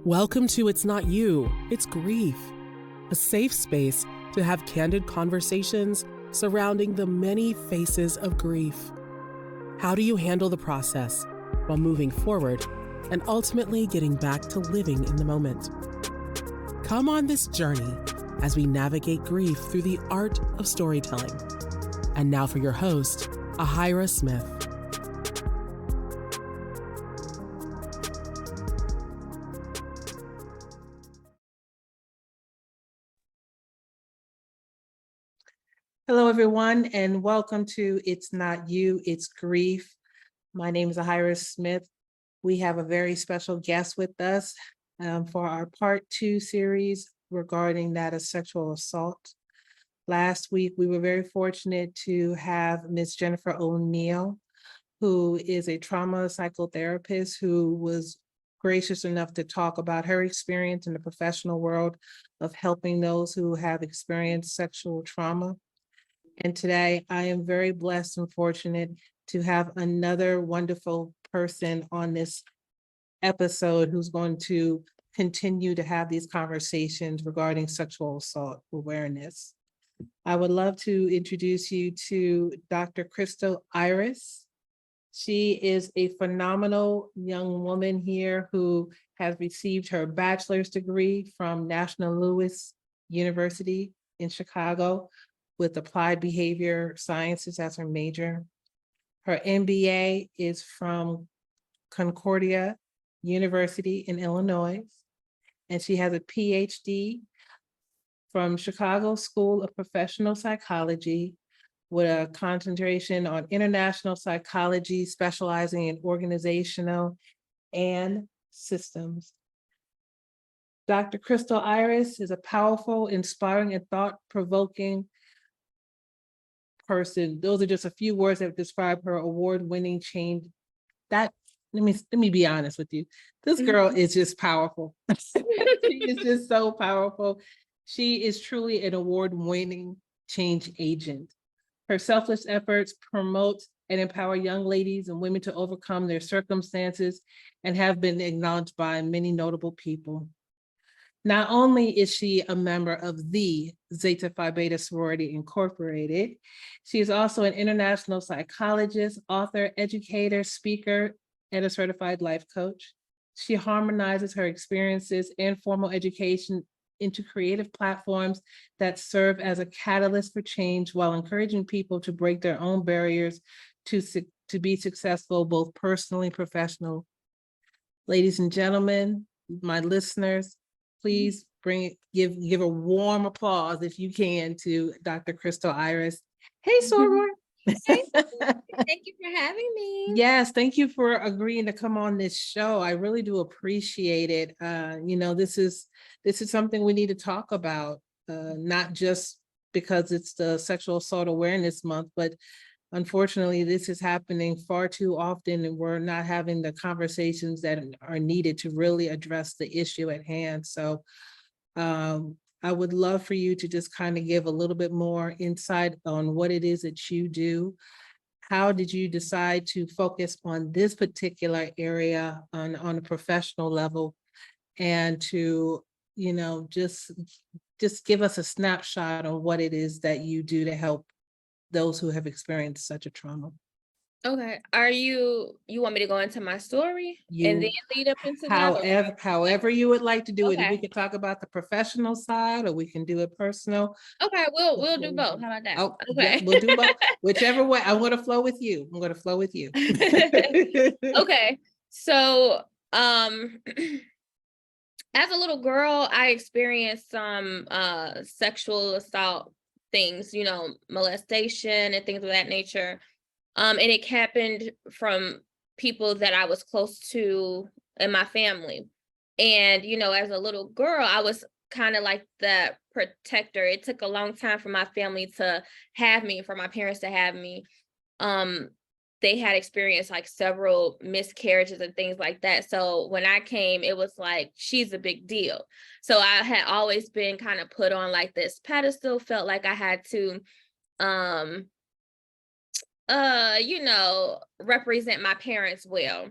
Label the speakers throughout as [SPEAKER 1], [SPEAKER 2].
[SPEAKER 1] Welcome to It's Not You, It's Grief, a safe space to have candid conversations surrounding the many faces of grief. How do you handle the process while moving forward and ultimately getting back to living in the moment? Come on this journey as we navigate grief through the art of storytelling. And now for your host, Ahira Smith.
[SPEAKER 2] Hello, everyone, and welcome to It's Not You, It's Grief. My name is Ahira Smith. We have a very special guest with us for our part 2 series regarding that of sexual assault. Last week, we were very fortunate to have Ms. Jennifer O'Neill, who is a trauma psychotherapist who was gracious enough to talk about her experience in the professional world of helping those who have experienced sexual trauma. And today I am very blessed and fortunate to have another wonderful person on this episode who's going to continue to have these conversations regarding sexual assault awareness. I would love to introduce you to Dr. Crystal Iris. She is a phenomenal young woman here who has received her bachelor's degree from National Louis University in Chicago, with applied behavior sciences as her major. Her MBA is from Concordia University in Illinois, and she has a PhD from Chicago School of Professional Psychology with a concentration on international psychology, specializing in organizational and systems. Dr. Crystal Iris is a powerful, inspiring, and thought-provoking person. Those are just a few words that describe her award-winning change. Let me be honest with you. This girl is just powerful. She is just so powerful. She is truly an award-winning change agent. Her selfless efforts promote and empower young ladies and women to overcome their circumstances and have been acknowledged by many notable people. Not only is she a member of the Zeta Phi Beta Sorority Incorporated, she is also an international psychologist, author, educator, speaker, and a certified life coach. She harmonizes her experiences and formal education into creative platforms that serve as a catalyst for change while encouraging people to break their own barriers to be successful, both personally and professionally. Ladies and gentlemen, my listeners, please give a warm applause if you can to Dr. Crystal Iris. Hey, Soror.
[SPEAKER 3] Hey, thank you for having me.
[SPEAKER 2] Yes, thank you for agreeing to come on this show. I really do appreciate it. This is something we need to talk about, not just because it's the Sexual Assault Awareness Month, but unfortunately, this is happening far too often, and we're not having the conversations that are needed to really address the issue at hand. So I would love for you to just kind of give a little bit more insight on what it is that you do. How did you decide to focus on this particular area on a professional level, and to, just give us a snapshot on what it is that you do to help those who have experienced such a trauma?
[SPEAKER 3] Okay. You want me to go into my story and then lead up into that?
[SPEAKER 2] However you would like to do it.
[SPEAKER 3] Okay.
[SPEAKER 2] We can talk about the professional side, or we can do it personal.
[SPEAKER 3] Okay, we'll do both. How about that?
[SPEAKER 2] Oh,
[SPEAKER 3] okay.
[SPEAKER 2] Yeah, we'll do both. Whichever way. I'm going to flow with you.
[SPEAKER 3] Okay. So, as a little girl, I experienced some sexual assault things, molestation and things of that nature. And it happened from people that I was close to in my family. And, as a little girl, I was kind of like the protector. It took a long time for my family to have me, for my parents to have me. They had experienced like several miscarriages and things like that. So when I came, it was like, she's a big deal. So I had always been kind of put on like this pedestal, felt like I had to, represent my parents well.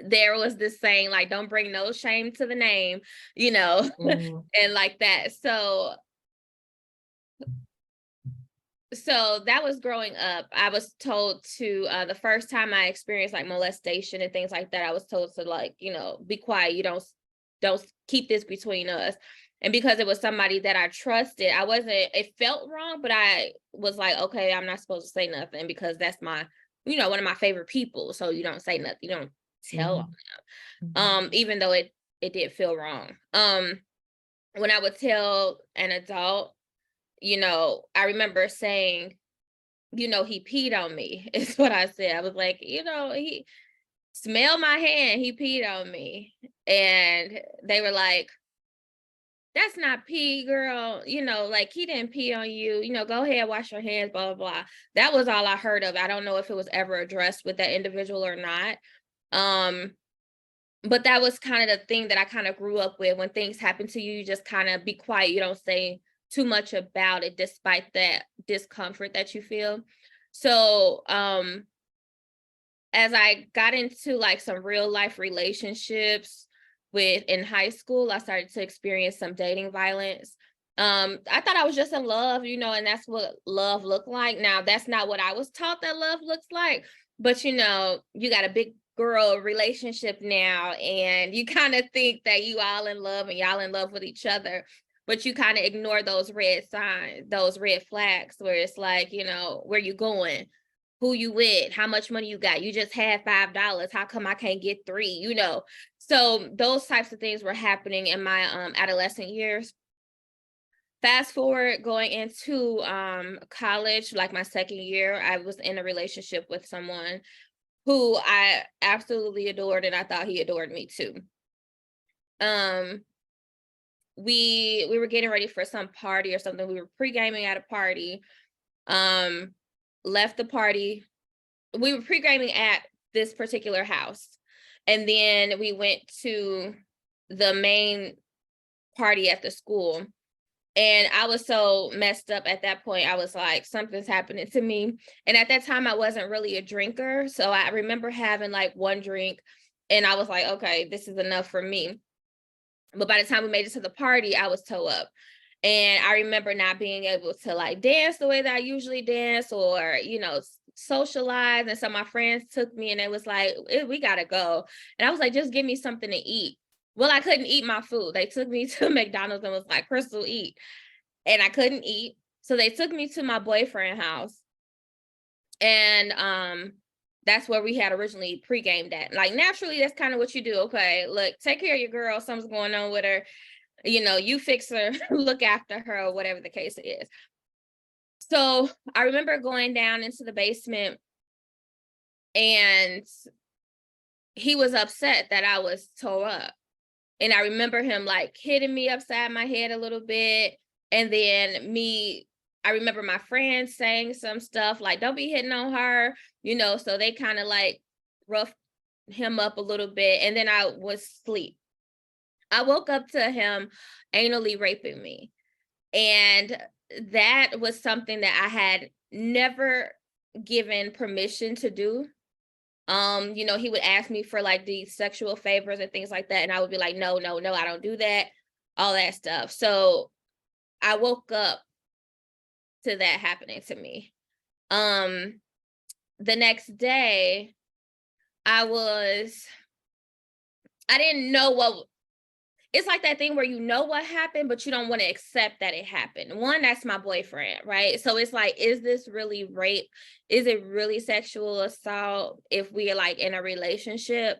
[SPEAKER 3] there was this saying, like, don't bring no shame to the name, you know, and like that. So that was growing up. I was told to, the first time I experienced like molestation and things like that, I was told to, like, you know, be quiet. You don't keep this between us. And because it was somebody that I trusted, it felt wrong, but I was like, okay, I'm not supposed to say nothing because that's my, you know, one of my favorite people. So you don't say nothing. You don't tell them. Even though it did feel wrong. When I would tell an adult, you know, I remember saying, you know, he peed on me, is what I said. I was like, you know, he smelled my hand, he peed on me. And they were like, that's not pee, girl. You know, like, he didn't pee on you. You know, go ahead, wash your hands, blah, blah, blah. That was all I heard of. I don't know if it was ever addressed with that individual or not. But that was kind of the thing that I kind of grew up with. When things happen to you, you just kind of be quiet. You don't say too much about it, despite that discomfort that you feel. So as I got into like some real life relationships in high school, I started to experience some dating violence. I thought I was just in love, you know, and that's what love looked like. Now, that's not what I was taught that love looks like, but you know, you got a big girl relationship now, and you kind of think that you all in love and y'all in love with each other, but you kind of ignore those red signs, those red flags, where it's like, you know, where you going, who you with, how much money you got, you just had $5, how come I can't get 3, you know? So those types of things were happening in my adolescent years. Fast forward, going into college, like my second year, I was in a relationship with someone who I absolutely adored, and I thought he adored me too. We were getting ready for some party or something. We were pre-gaming at a party. Left the party. We were pre-gaming at this particular house, and then we went to the main party at the school. And I was so messed up at that point. I was like, something's happening to me. And at that time, I wasn't really a drinker. So I remember having like one drink, and I was like, okay, this is enough for me. But by the time we made it to the party, I was toe up. And I remember not being able to like dance the way that I usually dance, or, you know, socialize. And so my friends took me, and it was like, we gotta go. And I was like, just give me something to eat. Well, I couldn't eat my food. They took me to McDonald's and was like, Crystal, eat. And I couldn't eat. So they took me to my boyfriend's house. And that's where we had originally pre-gamed at. Like, naturally, that's kind of what you do. Okay, look, take care of your girl. Something's going on with her. You know, you fix her, look after her, or whatever the case is. So I remember going down into the basement, and he was upset that I was tore up. And I remember him like hitting me upside my head a little bit. And then I remember my friends saying some stuff like, don't be hitting on her, you know, so they kind of like roughed him up a little bit. And then I was asleep. I woke up to him anally raping me. And that was something that I had never given permission to do. You know, he would ask me for like these sexual favors and things like that. And I would be like, no, I don't do that, all that stuff. So I woke up to that happening to me. The next day, I didn't know it's like that thing where you know what happened, but you don't want to accept that it happened. One, that's my boyfriend, right? So it's like, is this really rape? Is it really sexual assault if we are like in a relationship?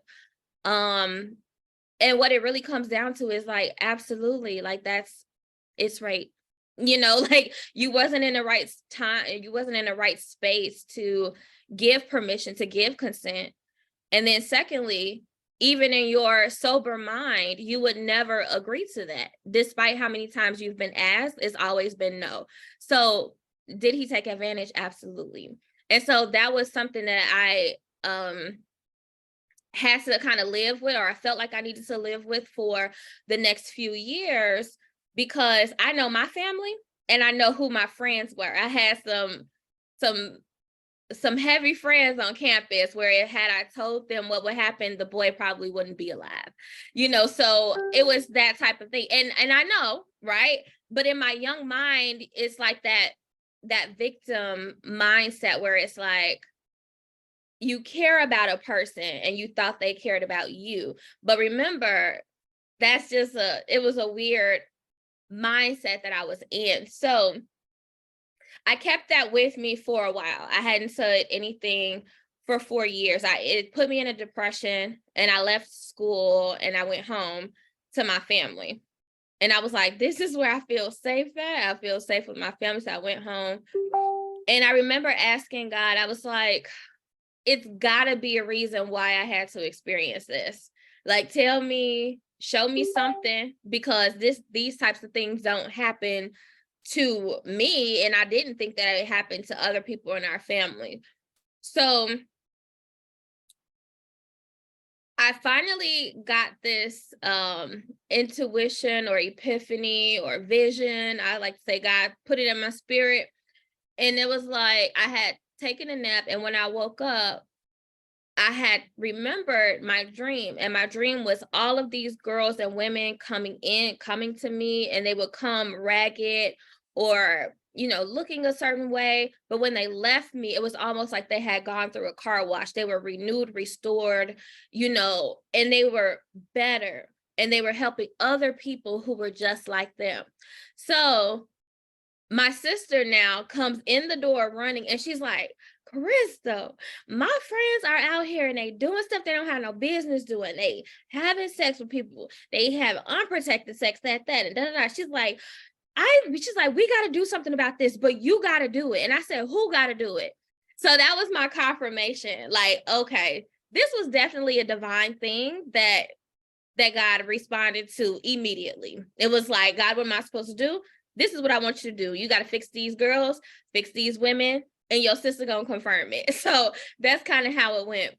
[SPEAKER 3] And what it really comes down to is like, absolutely, like it's rape. You know, like, you wasn't in the right time, you wasn't in the right space to give permission, to give consent. And then secondly, even in your sober mind, you would never agree to that. Despite how many times you've been asked, it's always been no. So did he take advantage? Absolutely. And so that was something that I had to kind of live with, or I felt like I needed to live with for the next few years, because I know my family and I know who my friends were. I had some some heavy friends on campus where had I told them what would happen, the boy probably wouldn't be alive, so it was that type of thing. And I know, right? But in my young mind, it's like that victim mindset where it's like, you care about a person and you thought they cared about you. But remember, that's just it was a weird mindset that I was in. So I kept that with me for a while. I hadn't said anything for 4 years. It put me in a depression, and I left school and I went home to my family. And I was like, this is where I feel safe at. I feel safe with my family. So I went home, and I remember asking God, I was like, it's gotta be a reason why I had to experience this. Like, tell me, show me something, because these types of things don't happen to me, and I didn't think that it happened to other people in our family. So I finally got this intuition or epiphany or vision. I like to say God put it in my spirit, and it was like I had taken a nap, and when I woke up, I had remembered my dream, and my dream was all of these girls and women coming to me, and they would come ragged or, looking a certain way. But when they left me, it was almost like they had gone through a car wash. They were renewed, restored, and they were better, and they were helping other people who were just like them. So my sister now comes in the door running, and she's like, Crystal, my friends are out here and they doing stuff they don't have no business doing. They having sex with people. They have unprotected sex, that, and da. She's like, we got to do something about this, but you got to do it. And I said, who got to do it? So that was my confirmation. Like, okay, this was definitely a divine thing that God responded to immediately. It was like, God, what am I supposed to do? This is what I want you to do. You got to fix these girls, fix these women, and your sister gonna confirm it. So that's kind of how it went.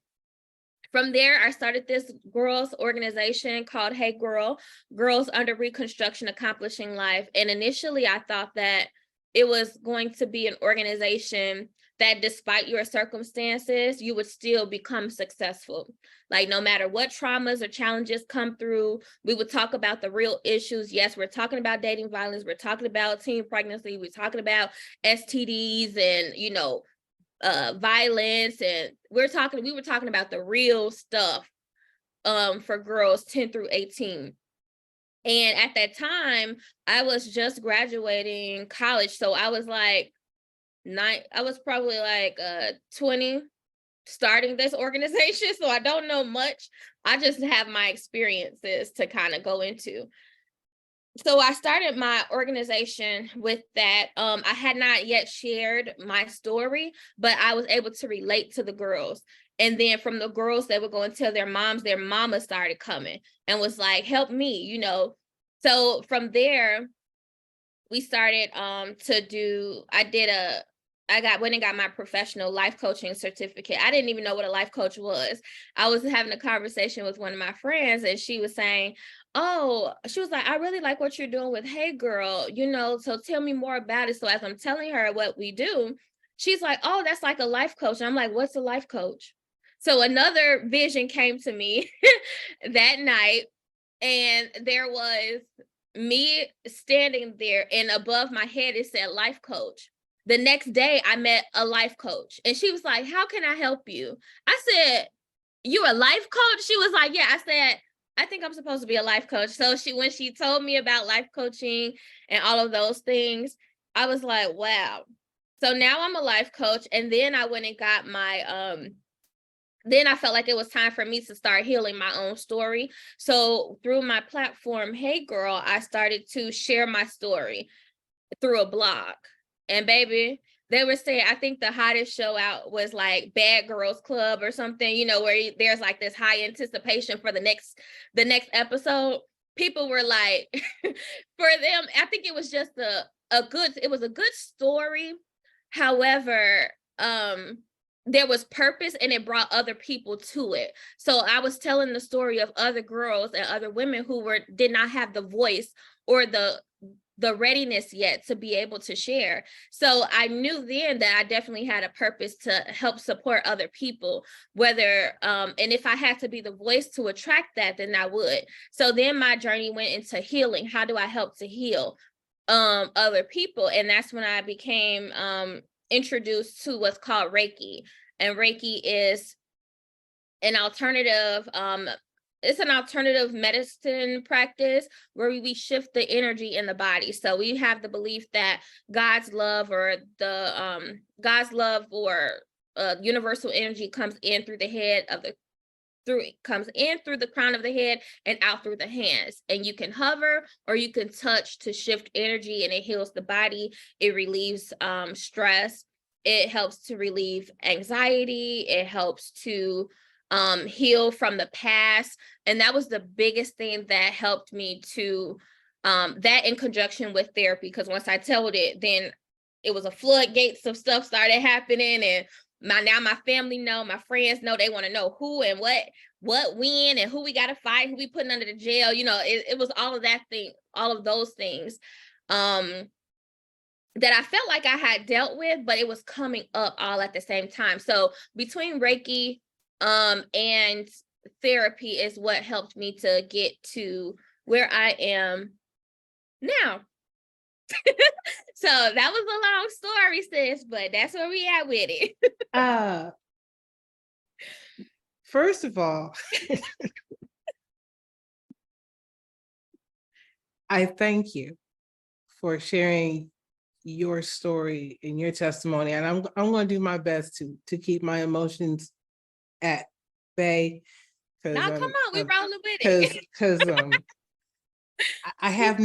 [SPEAKER 3] From there, I started this girls organization called Hey Girl, Girls Under Reconstruction Accomplishing Life. And initially I thought that it was going to be an organization that despite your circumstances, you would still become successful. Like no matter what traumas or challenges come through, we would talk about the real issues. Yes, we're talking about dating violence. We're talking about teen pregnancy. We're talking about STDs and, violence. And we were talking about the real stuff for girls 10 through 18. And at that time, I was just graduating college. So I was like, I was probably like 20 starting this organization. So I don't know much. I just have my experiences to kind of go into. So I started my organization with that. I had not yet shared my story, but I was able to relate to the girls. And then from the girls that would go and tell their mamas started coming and was like, help me, So from there, we started I went and got my professional life coaching certificate. I didn't even know what a life coach was. I was having a conversation with one of my friends, and she was saying, she was like, I really like what you're doing with Hey Girl, so tell me more about it. So as I'm telling her what we do, she's like, oh, that's like a life coach. And I'm like, what's a life coach? So another vision came to me that night, and there was me standing there, and above my head, it said life coach. The next day I met a life coach, and she was like, how can I help you? I said, you a life coach? She was like, yeah. I said, I think I'm supposed to be a life coach. So when she told me about life coaching and all of those things, I was like, wow. So now I'm a life coach. And then I went and got my, then I felt like it was time for me to start healing my own story. So through my platform, Hey Girl, I started to share my story through a blog. And baby, they were saying, I think the hottest show out was like Bad Girls Club or something, where there's like this high anticipation for the next episode. People were like, for them, I think it was just a good story. However, there was purpose, and it brought other people to it. So I was telling the story of other girls and other women who did not have the voice or the the readiness yet to be able to share. So I knew then that I definitely had a purpose to help support other people, whether, and if I had to be the voice to attract that, then I would. So then my journey went into healing. How do I help to heal other people? And that's when I became introduced to what's called Reiki. And Reiki is an alternative, it's an alternative medicine practice where we shift the energy in the body. So we have the belief that God's love or universal energy comes in through the head of the comes in through the crown of the head and out through the hands. And you can hover or you can touch to shift energy, and it heals the body. It relieves stress. It helps to relieve anxiety. It helps to heal from the past. And that was the biggest thing that helped me to that, in conjunction with therapy, because once I told it, then it was a floodgates of stuff started happening. And now my family know, my friends know, they want to know who and what, when, and who we got to fight, who we putting under the jail. You know, it was all of that thing, all of those things that I felt like I had dealt with, but it was coming up all at the same time. So between Reiki and therapy is what helped me to get to where I am now. So that was a long story, sis, but that's where we at with it.
[SPEAKER 2] First of all, I thank you for sharing your story and your testimony, and I'm going to do my best to keep my emotions at bay.
[SPEAKER 3] No, come on, we rolling with it.
[SPEAKER 2] Because I have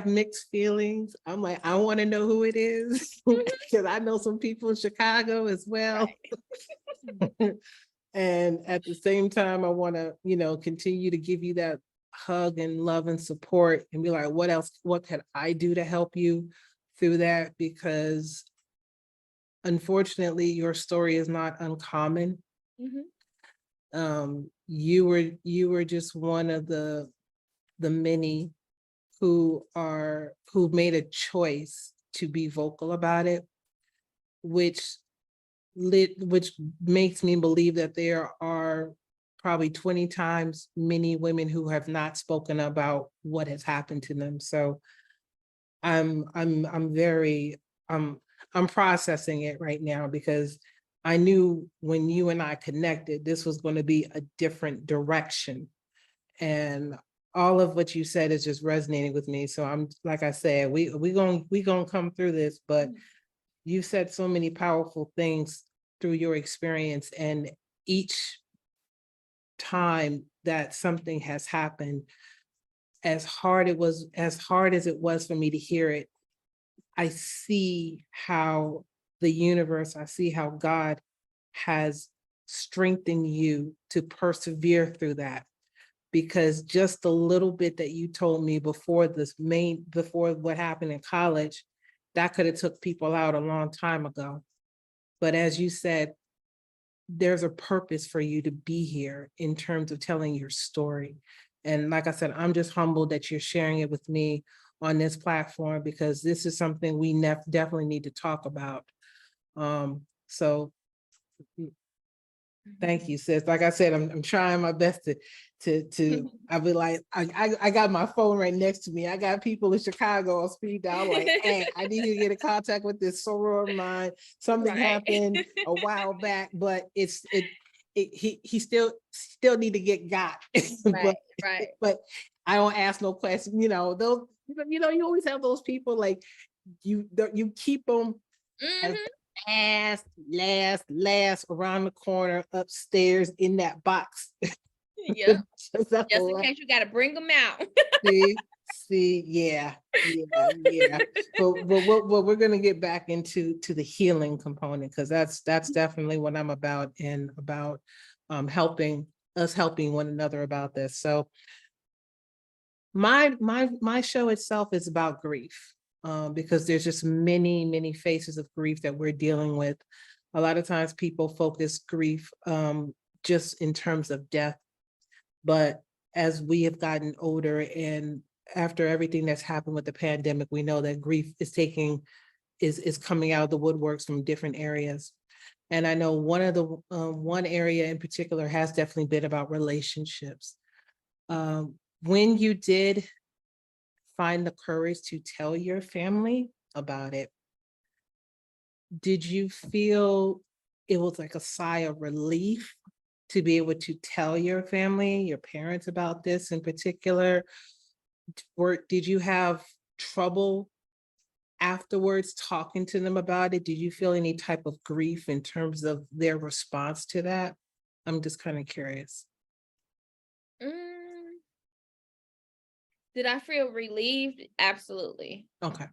[SPEAKER 2] mixed feelings. I'm like, I want to know who it is, because I know some people in Chicago as well. Right. And at the same time, I want to, continue to give you that hug and love and support, and be like, what can I do to help you through that? Because unfortunately, your story is not uncommon. Mm-hmm. You were just one of the many who made a choice to be vocal about it, which makes me believe that there are probably 20 times many women who have not spoken about what has happened to them. So I'm processing it right now, because I knew when you and I connected, this was going to be a different direction. And all of what you said is just resonating with me. So I'm, like I said, we gonna come through this, but you said so many powerful things through your experience, and each time that something has happened, as hard as it was for me to hear it, I see how the universe, I see how God has strengthened you to persevere through that. Because just a little bit that you told me before what happened in college, that could have took people out a long time ago. But as you said, there's a purpose for you to be here in terms of telling your story. And like I said, I'm just humbled that you're sharing it with me on this platform, because this is something we definitely need to talk about. So thank you, sis. Like I said, I'm trying my best to I'll be like, I got my phone right next to me. I got people in Chicago on speed dial, like, hey, I need you to get in contact with this soror of mine. Something happened a while back, but he still need to get got. But I don't ask no questions. Those, you always have those people, like you keep them as last around the corner upstairs in that box.
[SPEAKER 3] Yeah. Just in case you got to bring them out.
[SPEAKER 2] see, yeah. But we're gonna get back into the healing component, because that's definitely what I'm about, and about helping one another about this. So my show itself is about grief. Because there's just many faces of grief that we're dealing with. A lot of times people focus grief just in terms of death, but as we have gotten older and after everything that's happened with the pandemic, we know that grief is coming out of the woodworks from different areas. And I know one area in particular has definitely been about relationships. When you did find the courage to tell your family about it, did you feel it was like a sigh of relief to be able to tell your family, your parents about this in particular? Did you have trouble afterwards talking to them about it? Did you feel any type of grief in terms of their response to that? I'm just kind of curious.
[SPEAKER 3] Did I feel relieved? Absolutely.
[SPEAKER 2] Okay.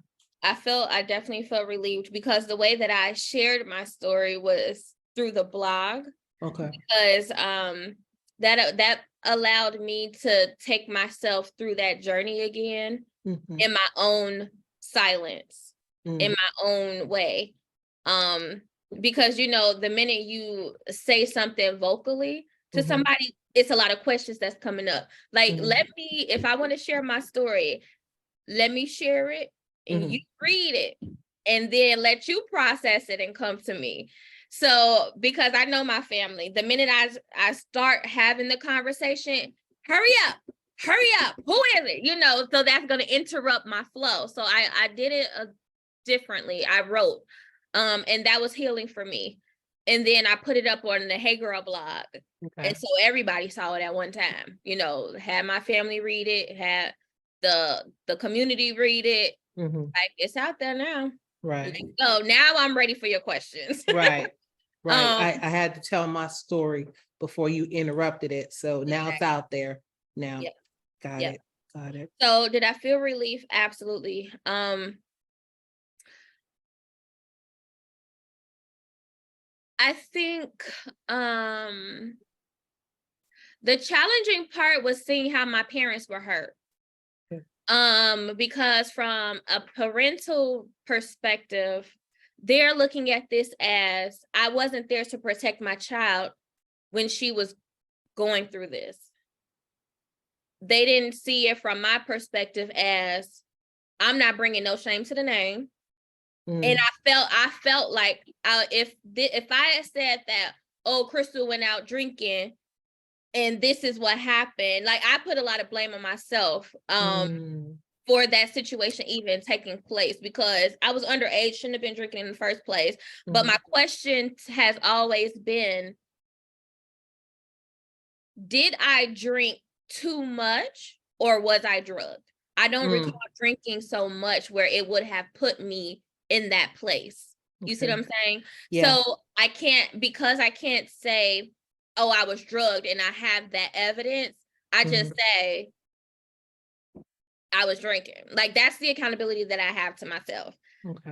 [SPEAKER 3] I definitely felt relieved because the way that I shared my story was through the blog.
[SPEAKER 2] Okay.
[SPEAKER 3] Because that allowed me to take myself through that journey again in my own silence, in my own way. Because the minute you say something vocally to somebody, it's a lot of questions that's coming up. Like, if I want to share my story, let me share it and you read it and then let you process it and come to me. So, because I know my family, the minute I start having the conversation, hurry up, who is it? So that's going to interrupt my flow. So I did it differently. I wrote, and that was healing for me. And then I put it up on the Hey Girl blog. Okay. And so everybody saw it at one time, had my family read it, had the community read it. Like, it's out there now.
[SPEAKER 2] Right.
[SPEAKER 3] So now I'm ready for your questions.
[SPEAKER 2] Right. Right. I had to tell my story before you interrupted it. So now it's out there now. Yep. Got it. Got it.
[SPEAKER 3] So did I feel relief? Absolutely. I think the challenging part was seeing how my parents were hurt. Because from a parental perspective, they're looking at this as I wasn't there to protect my child when she was going through this. They didn't see it from my perspective as I'm not bringing no shame to the name. And I felt like if I had said that, oh, Crystal went out drinking and this is what happened, like I put a lot of blame on myself for that situation even taking place, because I was underage, shouldn't have been drinking in the first place. But my question has always been, did I drink too much or was I drugged? I don't recall drinking so much where it would have put me in that place. You see what I'm saying? Yeah. So I can't say, oh, I was drugged and I have that evidence. I just say I was drinking. Like, that's the accountability that I have to myself. Okay.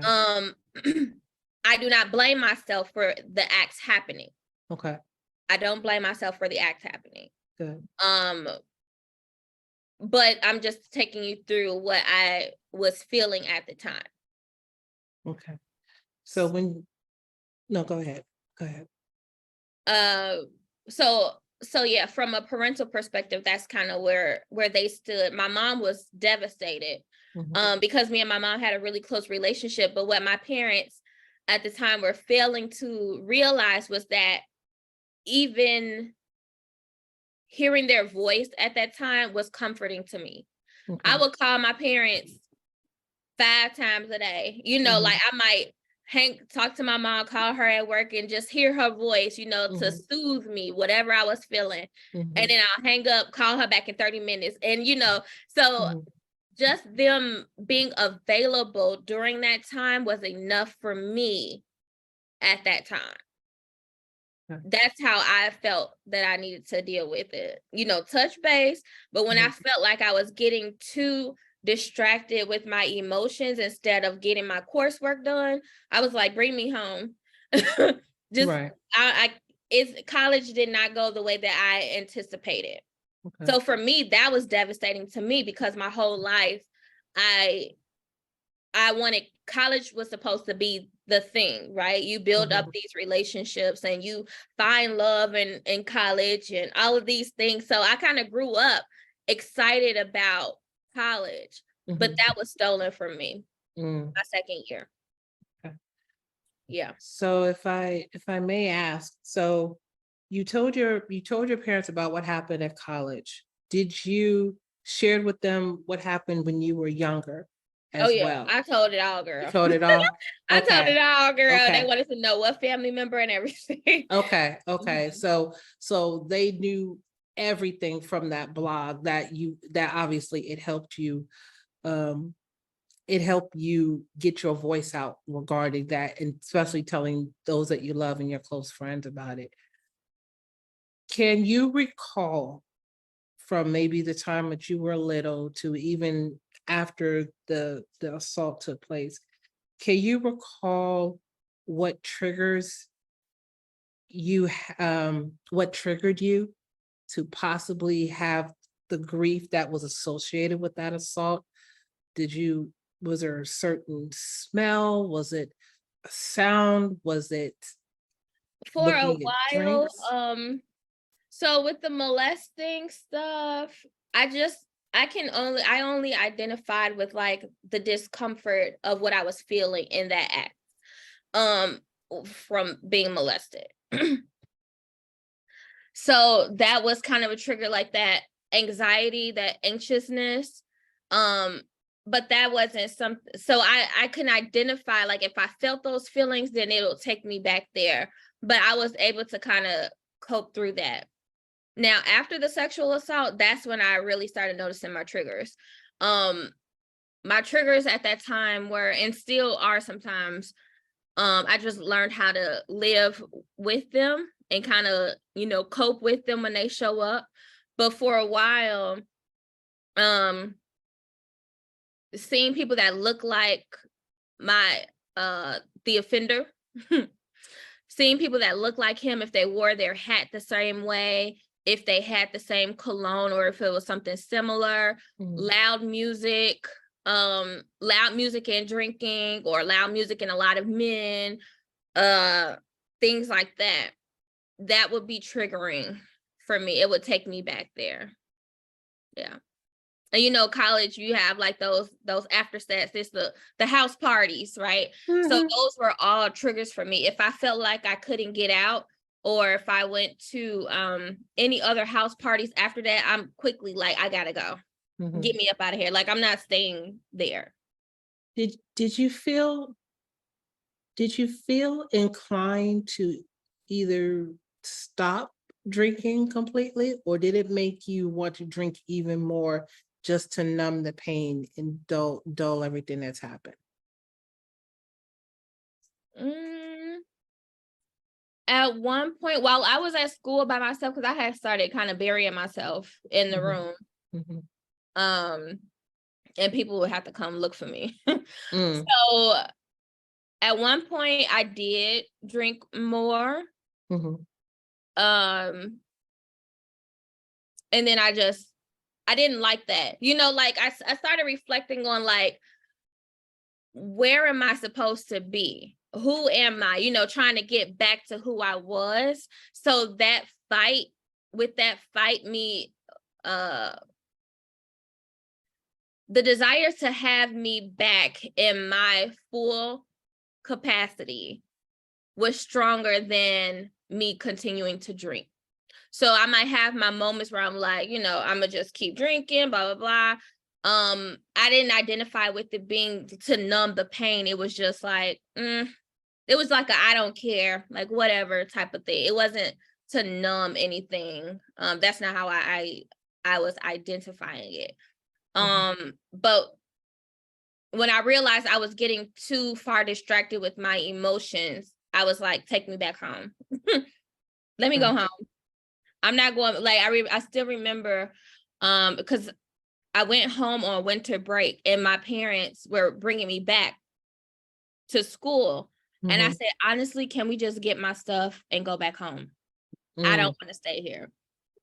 [SPEAKER 3] I do not blame myself for the acts happening. Okay. I don't blame myself for the act happening. Good. But I'm just taking you through what I was feeling at the time.
[SPEAKER 2] Okay. So no, go ahead. Go
[SPEAKER 3] ahead. So yeah, from a parental perspective, that's kind of where they stood. My mom was devastated because me and my mom had a really close relationship. But what my parents at the time were failing to realize was that even hearing their voice at that time was comforting to me. Okay. I would call my parents 5 times a day. Like I might talk to my mom, call her at work and just hear her voice, to soothe me, whatever I was feeling. And then I'll hang up, call her back in 30 minutes. And, so just them being available during that time was enough for me at that time. That's how I felt that I needed to deal with it, touch base. But when I felt like I was getting too distracted with my emotions instead of getting my coursework done, I was like, bring me home. College did not go the way that I anticipated. Okay. So for me, that was devastating to me because my whole life, I wanted, college was supposed to be the thing, right? You build up these relationships and you find love in college and all of these things. So I kind of grew up excited about college, but
[SPEAKER 2] Mhm.
[SPEAKER 3] that was stolen from me
[SPEAKER 2] Mm.
[SPEAKER 3] my second year.
[SPEAKER 2] Okay.
[SPEAKER 3] Yeah.
[SPEAKER 2] So if I may ask, so you told your parents about what happened at college. Did you share with them what happened when you were younger
[SPEAKER 3] Oh
[SPEAKER 2] as
[SPEAKER 3] yeah,
[SPEAKER 2] well?
[SPEAKER 3] I told it all,
[SPEAKER 2] You
[SPEAKER 3] girl.
[SPEAKER 2] told it all?
[SPEAKER 3] I told
[SPEAKER 2] Okay.
[SPEAKER 3] it all, girl. They
[SPEAKER 2] Okay.
[SPEAKER 3] wanted to know what family member and everything.
[SPEAKER 2] Okay. Okay.
[SPEAKER 3] Mhm.
[SPEAKER 2] So they knew everything from that blog that obviously um it helped you get your voice out regarding that, and especially telling those that you love and your close friends about it. Can you recall from maybe the time that you were little to even after the assault took place, can you recall what what triggered you to possibly have the grief that was associated with that assault? Was there a certain smell? Was it a sound? Was it
[SPEAKER 3] For a
[SPEAKER 2] looking at
[SPEAKER 3] while,
[SPEAKER 2] drinks?
[SPEAKER 3] so with the molesting stuff, I only identified with like the discomfort of what I was feeling in that act, um, from being molested. So that was kind of a trigger, like that anxiety, that anxiousness. Um, but that wasn't something, so I can identify, like if I felt those feelings, then it'll take me back there. But I was able to kind of cope through that. Now, after the sexual assault, that's when I really started noticing my triggers. Um, my triggers at that time were, and still are sometimes, I just learned how to live with them and kind of, cope with them when they show up. But for a while, um, seeing people that look like my the offender, seeing people that look like him, if they wore their hat the same way, if they had the same cologne, or if it was something similar,
[SPEAKER 2] Mhm.
[SPEAKER 3] loud music and drinking, or loud music and a lot of men, things like that would be triggering for me. It would take me back there. Yeah. And college, you have like those after stats, it's the house parties, right? So
[SPEAKER 2] Mhm.
[SPEAKER 3] those were all triggers for me. If I felt like I couldn't get out, or if I went to any other house parties after that, I'm quickly like, I gotta go.
[SPEAKER 2] Mhm.
[SPEAKER 3] Get me up out of here. Like, I'm not staying there.
[SPEAKER 2] Did you feel inclined to either stop drinking completely, or did it make you want to drink even more just to numb the pain and dull everything that's happened?
[SPEAKER 3] Mm, at one point, while I was at school by myself, because I had started kind of burying myself in the
[SPEAKER 2] Mhm.
[SPEAKER 3] room,
[SPEAKER 2] Mhm.
[SPEAKER 3] um, and people would have to come look for me.
[SPEAKER 2] Mm.
[SPEAKER 3] So at one point, I did drink more,
[SPEAKER 2] Mhm.
[SPEAKER 3] and then I didn't like that. Like I started reflecting on, like, where am I supposed to be? Who am I? Trying to get back to who I was. So that fight, me, uh, the desire to have me back in my full capacity was stronger than me continuing to drink. So I might have my moments where I'm like, I'm gonna just keep drinking, blah, blah, blah. I didn't identify with it being to numb the pain. It was just like, it was like I don't care, like whatever type of thing. It wasn't to numb anything. That's not how I was identifying it. But when I realized I was getting too far distracted with my emotions, I was like, take me back home. Let me go home. I'm not going, like, I still remember, because I went home on winter break and my parents were bringing me back to school. And I
[SPEAKER 2] Mhm.
[SPEAKER 3] said, honestly, can we just get my stuff and go back home? I
[SPEAKER 2] Mm.
[SPEAKER 3] don't want to stay here.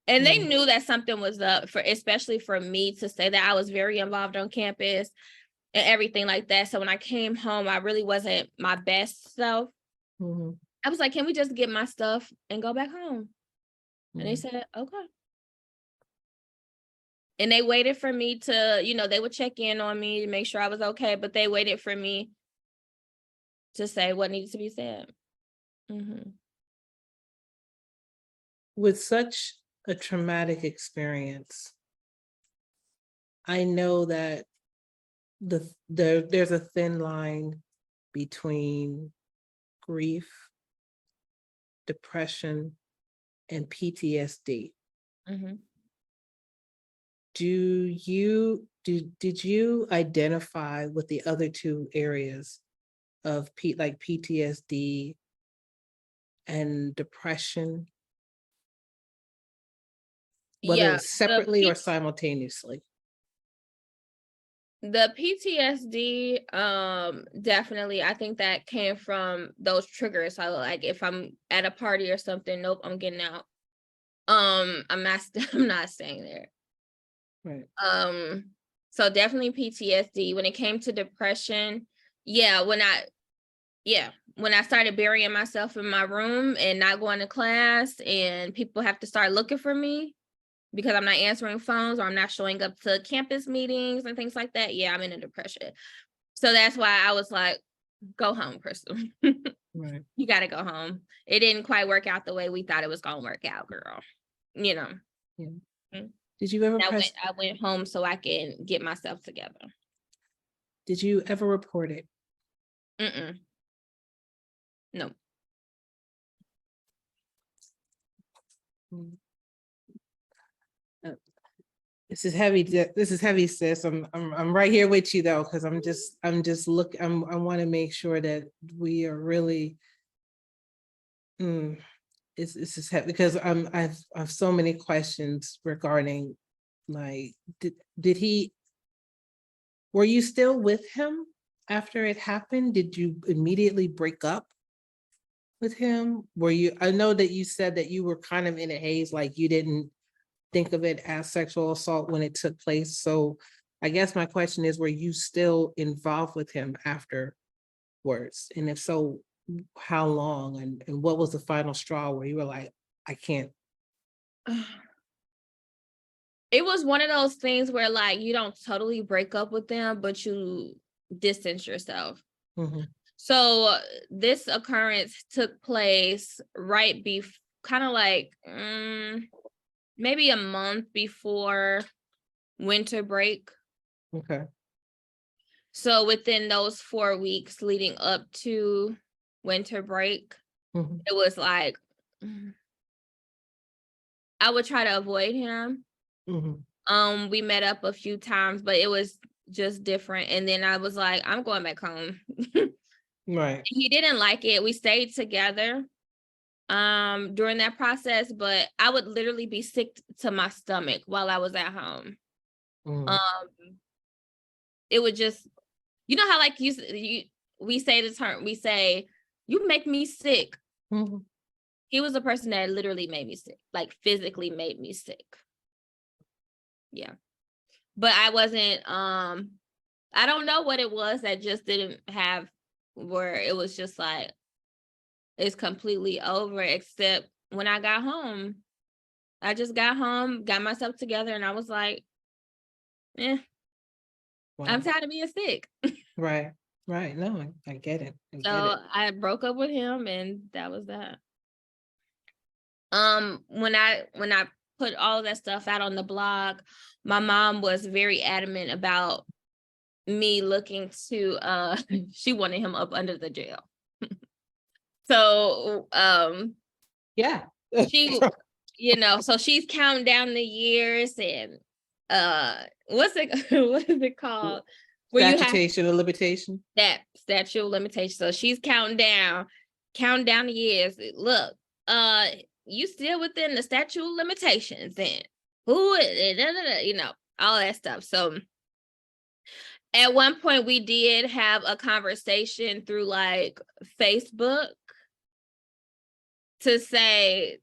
[SPEAKER 3] And they
[SPEAKER 2] Mm.
[SPEAKER 3] knew that something was up, especially for me to say that I was very involved on campus and everything like that. So when I came home, I really wasn't my best self.
[SPEAKER 2] Mhm.
[SPEAKER 3] I was like, can we just get my stuff and go back home? And they
[SPEAKER 2] Mhm.
[SPEAKER 3] said, okay. And they waited for me to, they would check in on me to make sure I was okay, but they waited for me to say what needed to be said. Mm-hmm.
[SPEAKER 2] With such a traumatic experience, I know that there's a thin line between grief, depression, and PTSD.
[SPEAKER 3] Mm-hmm.
[SPEAKER 2] Did you identify with the other two areas of PTSD and depression, whether it
[SPEAKER 3] Yeah,
[SPEAKER 2] was separately or simultaneously?
[SPEAKER 3] the PTSD, definitely, I think that came from those triggers. So like if I'm at a party or something, nope, I'm getting out. I'm not I'm not staying there.
[SPEAKER 2] Right.
[SPEAKER 3] So definitely PTSD. When it came to depression, when I started burying myself in my room and not going to class, and people have to start looking for me because I'm not answering phones or I'm not showing up to campus meetings and things like that. Yeah, I'm in a depression. So that's why I was like, go home, Crystal.
[SPEAKER 2] Right.
[SPEAKER 3] You got to go home. It didn't quite work out the way we thought it was going to work out, girl.
[SPEAKER 2] Yeah. Did you ever
[SPEAKER 3] I went home so I can get myself together.
[SPEAKER 2] Did you ever report it?
[SPEAKER 3] No.
[SPEAKER 2] This is heavy. This is heavy, sis. I'm right here with you though, because I want to make sure that we are really. This is heavy because I have so many questions regarding, like, did he? Were you still with him after it happened? Did you immediately break up with him? I know that you said that you were kind of in a haze, like you didn't think of it as sexual assault when it took place. So I guess my question is, were you still involved with him afterwards? And if so, how long? And what was the final straw where you were like, I can't?
[SPEAKER 3] It was one of those things where like you don't totally break up with them, but you distance yourself.
[SPEAKER 2] Mm-hmm.
[SPEAKER 3] So this occurrence took place right before, kind of like maybe a month before winter break.
[SPEAKER 2] Okay.
[SPEAKER 3] So within those 4 weeks leading up to winter break, it was like I would try to avoid him. We met up a few times, but it was just different. And then I was like, I'm going back home.
[SPEAKER 2] Right.
[SPEAKER 3] He didn't like it. We stayed together during that process, but I would literally be sick to my stomach while I was at home. It would just, you know how like we say the term, we say, you make me sick. He was a person that literally made me sick, like physically made me sick. Yeah. But I wasn't, I don't know what it was that just didn't have, where it was just like, it's completely over, except when I got home. I just got home, got myself together, and I was like, wow. I'm tired of being sick.
[SPEAKER 2] Right. No, I get it.
[SPEAKER 3] I broke up with him, and that was that. When I put all of that stuff out on the blog, my mom was very adamant about me looking to she wanted him up under the jail. So
[SPEAKER 2] yeah.
[SPEAKER 3] She so she's counting down the years, and what is it called?
[SPEAKER 2] Statute of limitation.
[SPEAKER 3] That statute of limitation. So she's counting down the years. Look, you still within the statute of limitations, and all that stuff. So at one point we did have a conversation through like Facebook to say,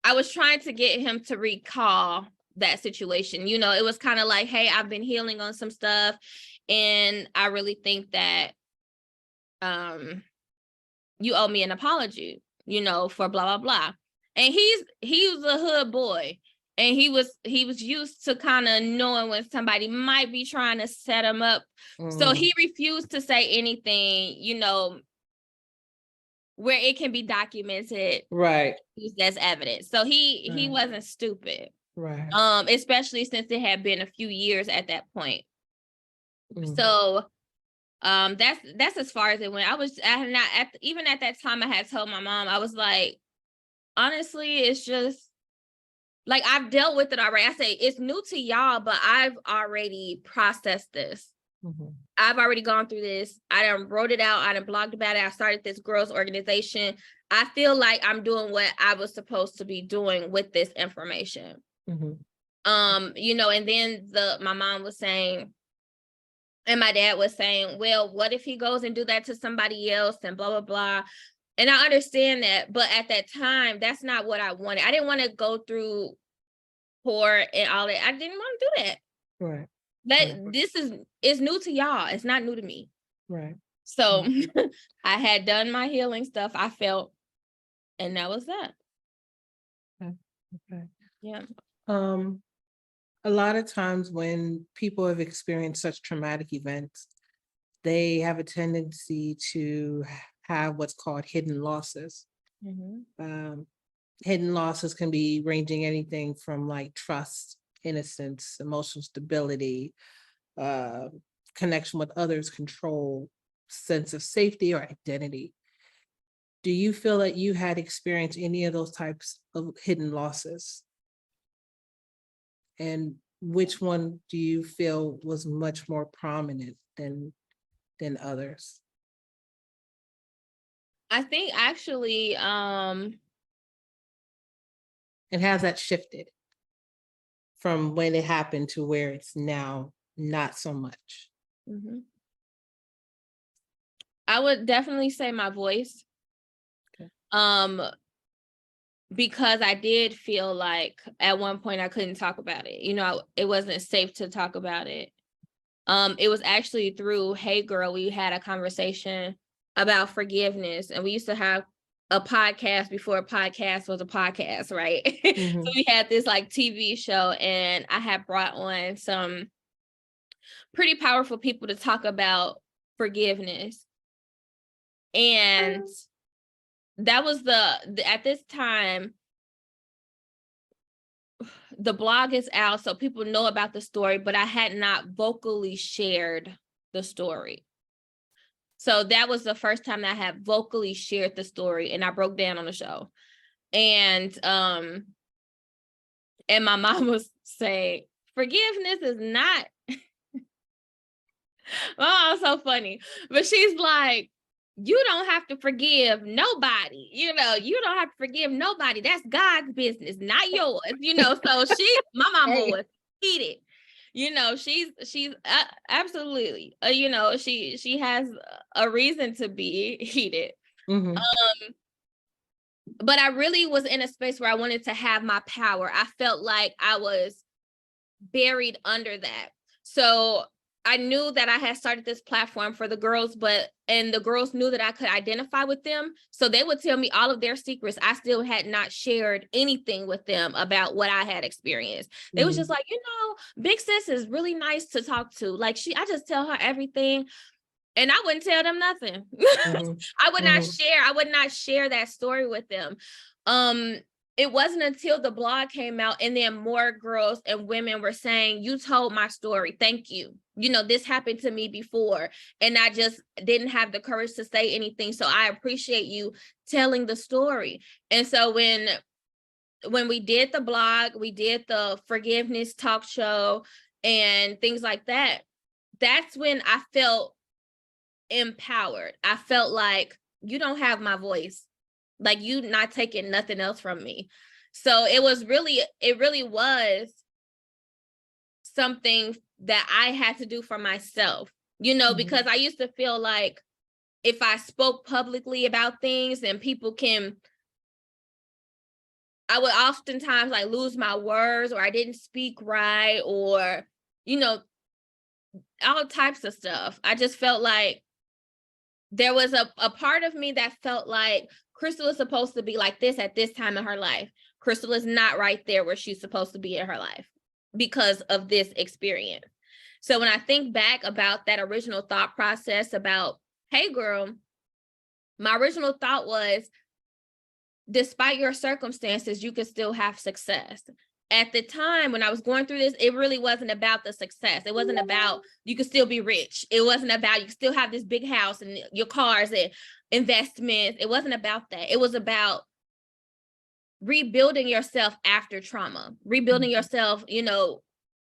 [SPEAKER 3] I was trying to get him to recall that situation. It was kind of like, hey, I've been healing on some stuff, and I really think that you owe me an apology, for blah, blah, blah. And he was a hood boy. And he was used to kind of knowing when somebody might be trying to set him up. So he refused to say anything, you know, where it can be documented,
[SPEAKER 2] Right.
[SPEAKER 3] used as evidence. So he wasn't stupid.
[SPEAKER 2] Right.
[SPEAKER 3] Especially since it had been a few years at that point. So that's as far as it went. Even at that time I had told my mom, I was like, honestly, it's just like, I've dealt with it already. I say it's new to y'all, but I've already processed this. I've already gone through this. I done wrote it out. I done blogged about it. I started this girls organization. I feel like I'm doing what I was supposed to be doing with this information. You know, and then my mom was saying, and my dad was saying, well, what if he goes and do that to somebody else and blah, blah, blah. And I understand that, but at that time, that's not what I wanted. I didn't want to go through court and all that. I didn't want to do that.
[SPEAKER 2] Right.
[SPEAKER 3] This is new to y'all. It's not new to me.
[SPEAKER 2] Right.
[SPEAKER 3] So I had done my healing stuff, I felt, and that was that.
[SPEAKER 2] Okay.
[SPEAKER 3] Yeah.
[SPEAKER 2] A lot of times when people have experienced such traumatic events, they have a tendency to have what's called hidden losses. Hidden losses can be ranging anything from like trust, innocence, emotional stability, connection with others, control, sense of safety or identity. Do you feel that you had experienced any of those types of hidden losses? And which one do you feel was much more prominent than others?
[SPEAKER 3] I think actually,
[SPEAKER 2] And has that shifted from when it happened to where it's now not so much?
[SPEAKER 3] I would definitely say my voice.
[SPEAKER 2] Okay.
[SPEAKER 3] Because I did feel like at one point I couldn't talk about it. You know, it wasn't safe to talk about it. It was actually through Hey Girl, we had a conversation about forgiveness, and we used to have a podcast before a podcast was a podcast, right? So we had this like TV show, and I had brought on some pretty powerful people to talk about forgiveness. And that was at this time, the blog is out, so people know about the story, but I had not vocally shared the story. So that was the first time that I had vocally shared the story, and I broke down on the show. And my mom was saying, forgiveness is not, oh, so funny. But she's like, you don't have to forgive nobody. You know, you don't have to forgive nobody. That's God's business, not yours. You know, so my mama was heated. You know, she's absolutely, you know, she has a reason to be heated. But I really was in a space where I wanted to have my power. I felt like I was buried under that. So I knew that I had started this platform for the girls, and the girls knew that I could identify with them. So they would tell me all of their secrets. I still had not shared anything with them about what I had experienced. They was just like, you know, Big Sis is really nice to talk to. Like I just tell her everything. And I wouldn't tell them nothing. I would not share that story with them. It wasn't until the blog came out and then more girls and women were saying, you told my story. Thank you. You know, this happened to me before, and I just didn't have the courage to say anything. So I appreciate you telling the story. And so when we did the blog, we did the forgiveness talk show and things like that, that's when I felt empowered. I felt like, you don't have my voice. Like, you not taking nothing else from me. So it really was something that I had to do for myself, you know, because I used to feel like if I spoke publicly about things, then I would oftentimes like lose my words, or I didn't speak right, or, you know, all types of stuff. I just felt like there was a part of me that felt like Crystal is supposed to be like this at this time in her life. Crystal is not right there where she's supposed to be in her life because of this experience. So when I think back about that original thought process about, hey girl, my original thought was, despite your circumstances, you can still have success. At the time when I was going through this, it really wasn't about the success. It wasn't about you could still be rich. It wasn't about you still have this big house and your cars and investments. It wasn't about that. It was about rebuilding yourself after trauma, rebuilding yourself, you know,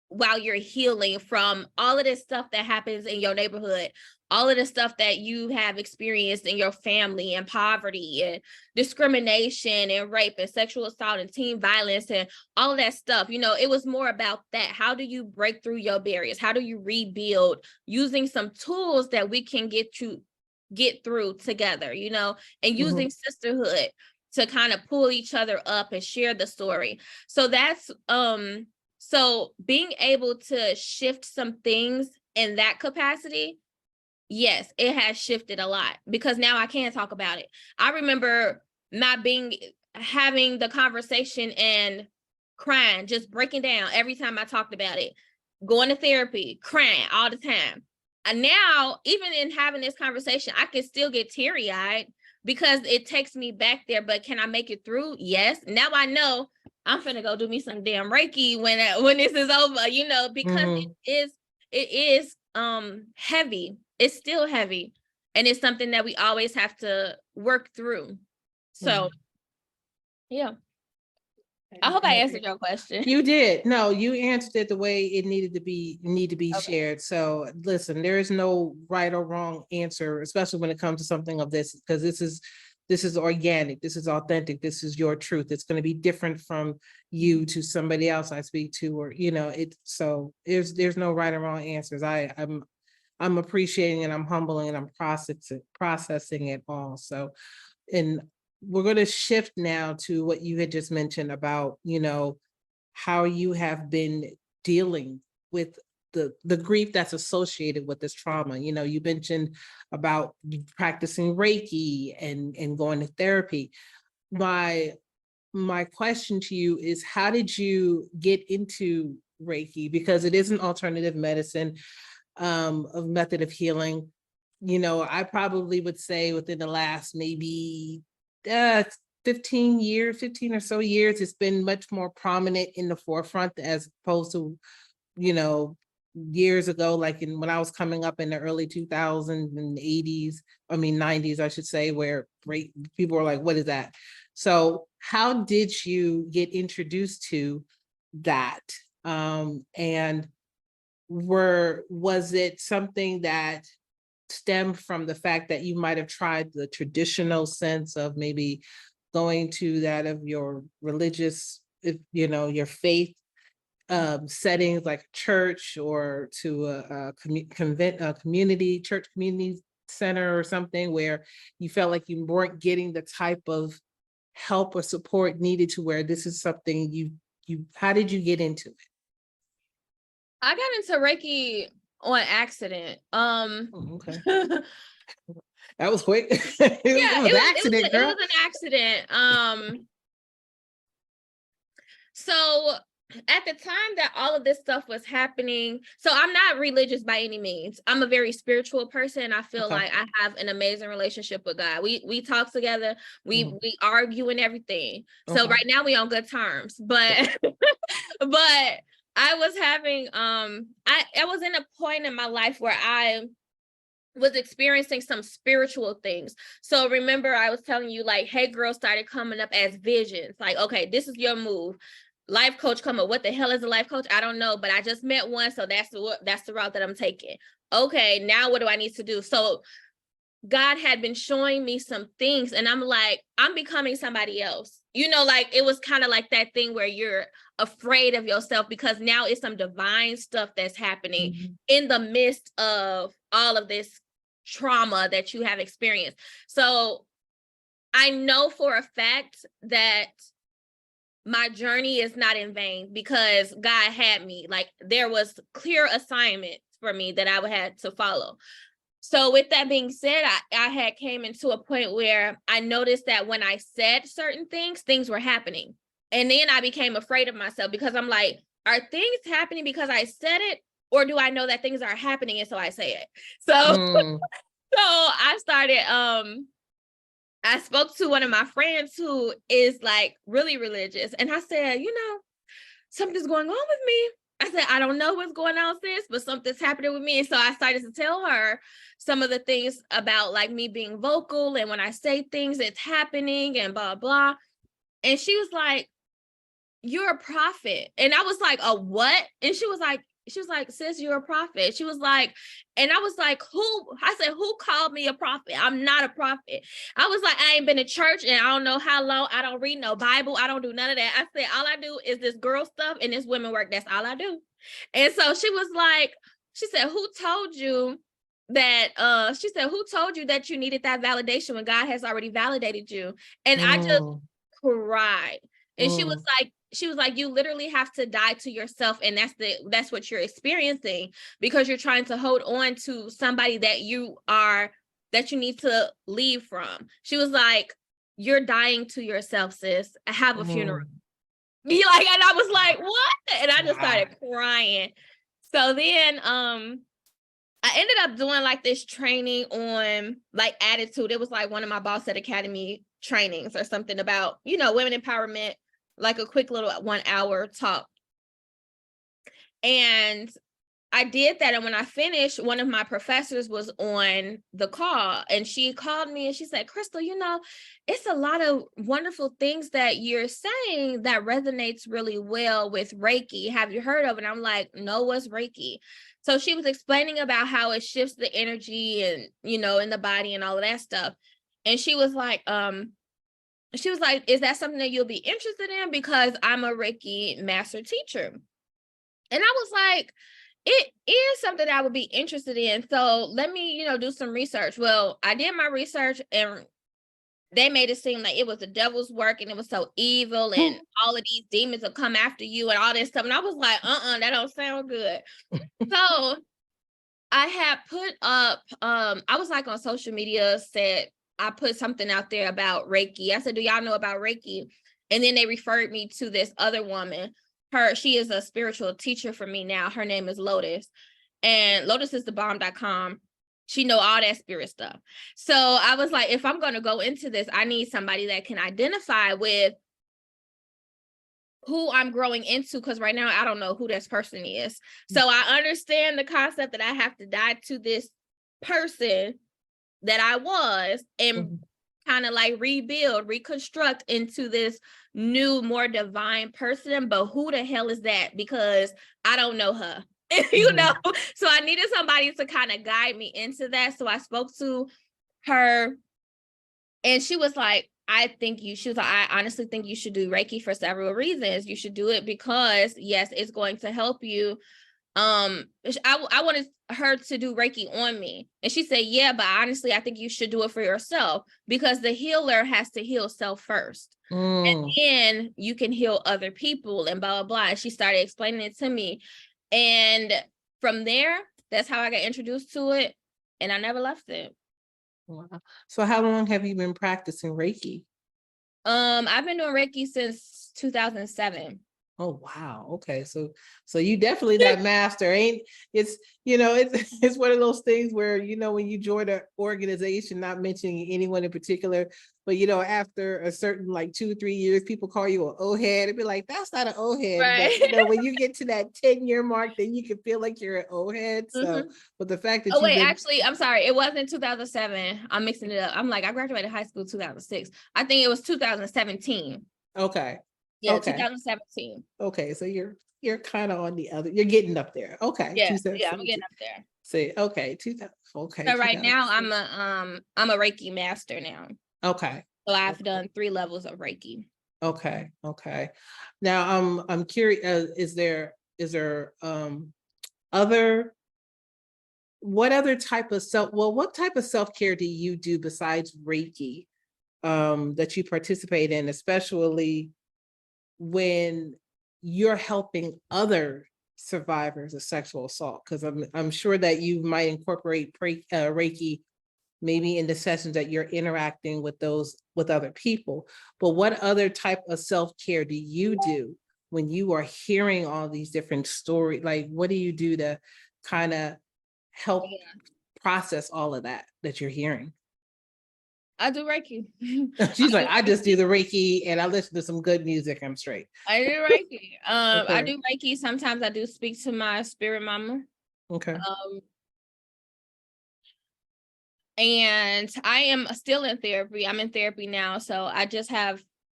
[SPEAKER 3] while you're healing from all of this stuff that happens in your neighborhood, all of the stuff that you have experienced in your family, and poverty and discrimination and rape and sexual assault and teen violence and all of that stuff. You know, it was more about that. How do you break through your barriers? How do you rebuild using some tools that we can get through together, you know, and using sisterhood to kind of pull each other up and share the story. So that's so being able to shift some things in that capacity, yes, it has shifted a lot because now I can talk about it. I remember not having the conversation and crying, just breaking down every time I talked about it, going to therapy, crying all the time. And now, even in having this conversation, I can still get teary-eyed because it takes me back there. But can I make it through? Yes. Now I know I'm finna go do me some damn Reiki when this is over, you know, because it is heavy. It's still heavy. And it's something that we always have to work through. So yeah. I hope I answered your question.
[SPEAKER 2] You did. No, you answered it the way it needed to be shared. So listen, there is no right or wrong answer, especially when it comes to something of this, because this is organic, this is authentic, this is your truth. It's going to be different from you to somebody else I speak to, or you know, so there's no right or wrong answers. I'm appreciating and I'm humbling and I'm processing it all. So, and we're going to shift now to what you had just mentioned about, you know, how you have been dealing with the grief that's associated with this trauma. You know, you mentioned about practicing Reiki and going to therapy. My question to you is, how did you get into Reiki? Because it is an alternative medicine, a method of healing. You know, I probably would say within the last maybe 15 or so years, it's been much more prominent in the forefront as opposed to, you know, years ago, like when I was coming up in the early 2000s and 90s, I should say, where people were like, what is that? So how did you get introduced to that? And was it something that stemmed from the fact that you might have tried the traditional sense of maybe going to that of your religious, you know, your faith settings like church, or to a community church community center or something, where you felt like you weren't getting the type of help or support needed, to where this is something you how did you get into it?
[SPEAKER 3] I got into Reiki on accident.
[SPEAKER 2] Okay. That was quick.
[SPEAKER 3] It was an accident. So at the time that all of this stuff was happening, so I'm not religious by any means. I'm a very spiritual person. I feel like I have an amazing relationship with God. We talk together, we argue and everything. So right now we on good terms, but but I was having I was in a point in my life where I was experiencing some spiritual things. So remember I was telling you, like, hey girl started coming up as visions, like, okay, this is your move. Life coach come up. What the hell is a life coach? I don't know, but I just met one, so that's the route that I'm taking. Okay, now what do I need to do? So God had been showing me some things, and I'm like, I'm becoming somebody else. You know, like it was kind of like that thing where you're afraid of yourself because now it's some divine stuff that's happening in the midst of all of this trauma that you have experienced. So I know for a fact that my journey is not in vain because God had me. Like there was clear assignments for me that I would have to follow. So with that being said, I had came into a point where I noticed that when I said certain things were happening. And then I became afraid of myself because I'm like, are things happening because I said it? Or do I know that things are happening and so I say it? So, so I started, I spoke to one of my friends who is like really religious. And I said, you know, something's going on with me. I said, I don't know what's going on, sis, but something's happening with me. And so I started to tell her some of the things about like me being vocal. And when I say things, it's happening and blah, blah. And she was like, you're a prophet. And I was like, a what? And she was like, sis, you're a prophet. She was like, and I was like, who? I said, who called me a prophet? I'm not a prophet. I was like, I ain't been to church and I don't know how long. I don't read no Bible. I don't do none of that. I said, all I do is this girl stuff and this women work. That's all I do. And so she was like, she said, who told you that, she said, who told you that you needed that validation when God has already validated you? And I just cried. And she was like, you literally have to die to yourself. And that's what you're experiencing because you're trying to hold on to somebody that you need to leave from. She was like, you're dying to yourself, sis. Have a funeral. Be like, and I was like, what? And I just started crying. So then, I ended up doing like this training on like attitude. It was like one of my Boss Set Academy trainings or something about, you know, women empowerment, like a quick little 1 hour talk. And I did that. And when I finished, one of my professors was on the call and she called me and she said, Crystal, you know, it's a lot of wonderful things that you're saying that resonates really well with Reiki. Have you heard of it? And I'm like, no, what's Reiki? So she was explaining about how it shifts the energy and, you know, in the body and all of that stuff. And she was like, is that something that you'll be interested in? Because I'm a Reiki master teacher. And I was like, it is something that I would be interested in. So let me, you know, do some research. Well, I did my research and they made it seem like it was the devil's work and it was so evil and all of these demons will come after you and all this stuff. And I was like, that don't sound good. So I had put up, I was like on social media, I put something out there about Reiki. I said, do y'all know about Reiki? And then they referred me to this other woman. She is a spiritual teacher for me now. Her name is Lotus. And Lotus is thebomb.com. She know all that spirit stuff. So I was like, if I'm going to go into this, I need somebody that can identify with who I'm growing into, because right now I don't know who this person is. So I understand the concept that I have to die to this person that I was and kind of like reconstruct into this new, more divine person. But who the hell is that? Because I don't know her, you know? So I needed somebody to kind of guide me into that. So I spoke to her and she was like, I honestly think you should do Reiki for several reasons. You should do it because yes, it's going to help you. I wanted her to do Reiki on me. And she said, yeah, but honestly, I think you should do it for yourself because the healer has to heal self first. And then you can heal other people and blah, blah, blah. And she started explaining it to me. And from there, that's how I got introduced to it. And I never left it.
[SPEAKER 2] Wow. So how long have you been practicing Reiki?
[SPEAKER 3] I've been doing Reiki since 2007.
[SPEAKER 2] Oh, wow. Okay. So you definitely that master. It's one of those things where, you know, when you join an organization, not mentioning anyone in particular, but, you know, after a certain like 2-3 years, people call you an old head and be like, that's not an old head.
[SPEAKER 3] Right.
[SPEAKER 2] But, you know, when you get to that 10-year mark, then you can feel like you're an old head. So, but the fact that
[SPEAKER 3] actually, I'm sorry. It wasn't 2007. I'm mixing it up. I'm like, I graduated high school 2006. I think it was 2017.
[SPEAKER 2] Okay.
[SPEAKER 3] Yeah,
[SPEAKER 2] okay.
[SPEAKER 3] 2017.
[SPEAKER 2] Okay, so you're kind of on the other. You're getting up there. Okay.
[SPEAKER 3] Yeah, I'm getting up there.
[SPEAKER 2] See, okay, 2000. Okay.
[SPEAKER 3] So right now I'm a Reiki master now.
[SPEAKER 2] Okay.
[SPEAKER 3] So I've done 3 levels of Reiki.
[SPEAKER 2] Okay. Now I'm curious. Is there what other type of what type of self-care do you do besides Reiki that you participate in, especially when you're helping other survivors of sexual assault? Because I'm sure that you might incorporate Reiki maybe in the sessions that you're interacting with with other people. But what other type of self-care do you do when you are hearing all these different stories? Like, what do you do to kind of help process all of that you're hearing?
[SPEAKER 3] I do Reiki.
[SPEAKER 2] She's like, I just do the Reiki and I listen to some good music. I'm straight.
[SPEAKER 3] I do Reiki.
[SPEAKER 2] Okay.
[SPEAKER 3] I do Reiki. Sometimes I do speak to my spirit mama.
[SPEAKER 2] Okay.
[SPEAKER 3] And I am still in therapy. I'm in therapy now. So I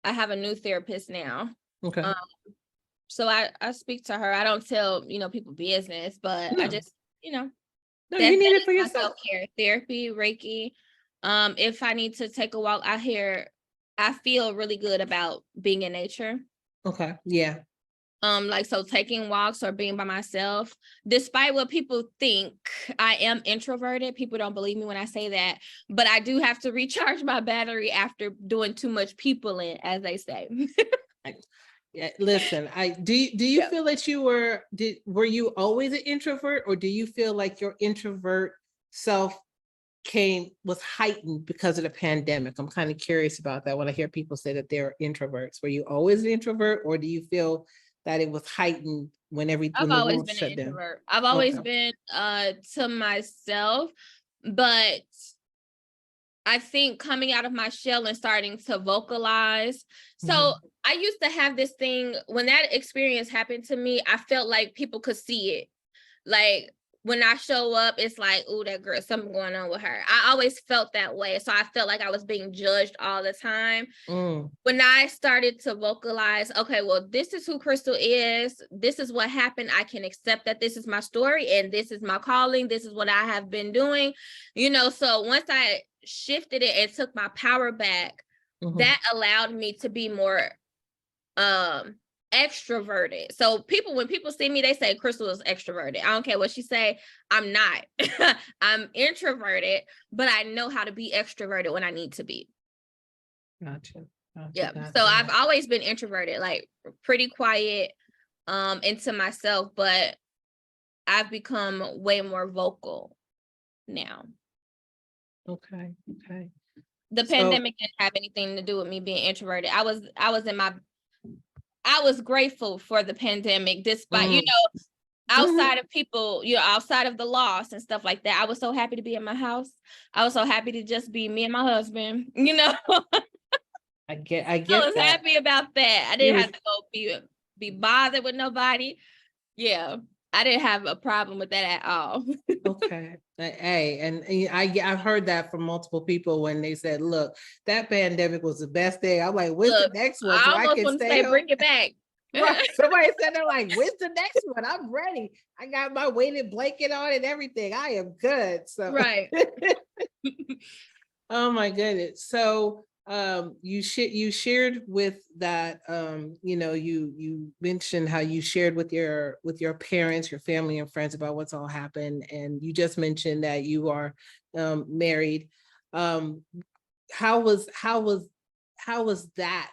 [SPEAKER 3] have a new therapist now.
[SPEAKER 2] Okay.
[SPEAKER 3] So I speak to her. I don't tell, people business, but I just,
[SPEAKER 2] no, you need it for yourself.
[SPEAKER 3] Self-care, therapy, Reiki. If I need to take a walk out here, I feel really good about being in nature.
[SPEAKER 2] Okay. Yeah.
[SPEAKER 3] So taking walks or being by myself, despite what people think, I am introverted. People don't believe me when I say that, but I do have to recharge my battery after doing too much peopling, as they say.
[SPEAKER 2] Yeah, listen, do you feel that were you always an introvert, or do you feel like your introvert self was heightened because of the pandemic? I'm kind of curious about that when I hear people say that they're introverts. Were you always an introvert, or do you feel that it was heightened when the world shut down?
[SPEAKER 3] Introvert. I've always been to myself, but I think coming out of my shell and starting to vocalize. So I used to have this thing when that experience happened to me, I felt like people could see it. Like when I show up, it's like, oh, that girl, something going on with her. I always felt that way. So I felt like I was being judged all the time. When I started to vocalize, okay, well, this is who Crystal is. This is what happened. I can accept that this is my story and this is my calling. This is what I have been doing. So once I shifted it and took my power back, that allowed me to be more extroverted. So when people see me, they say Crystal is extroverted. I don't care what she say. I'm not. I'm introverted, but I know how to be extroverted when I need to be.
[SPEAKER 2] Gotcha.
[SPEAKER 3] Yeah. So I've always been introverted, like pretty quiet, into myself, but I've become way more vocal now.
[SPEAKER 2] Okay.
[SPEAKER 3] The pandemic didn't have anything to do with me being introverted. I was grateful for the pandemic, despite, outside of people, outside of the loss and stuff like that. I was so happy to be in my house. I was so happy to just be me and my husband,
[SPEAKER 2] I get
[SPEAKER 3] I was
[SPEAKER 2] that.
[SPEAKER 3] happy about that. I didn't have to go be bothered with nobody. Yeah. I didn't have a problem with that at all.
[SPEAKER 2] Okay. Hey, and I've heard that from multiple people when they said, look, that pandemic was the best day. I'm like, when's the next one? So
[SPEAKER 3] I can stay home? Bring it back.
[SPEAKER 2] Right. Somebody said, they're like, when's the next one? I'm ready. I got my weighted blanket on and everything. I am good. So
[SPEAKER 3] right.
[SPEAKER 2] Oh my goodness. So you shared with that, you mentioned how you shared with your parents, your family and friends about what's all happened. And you just mentioned that you are married. How was that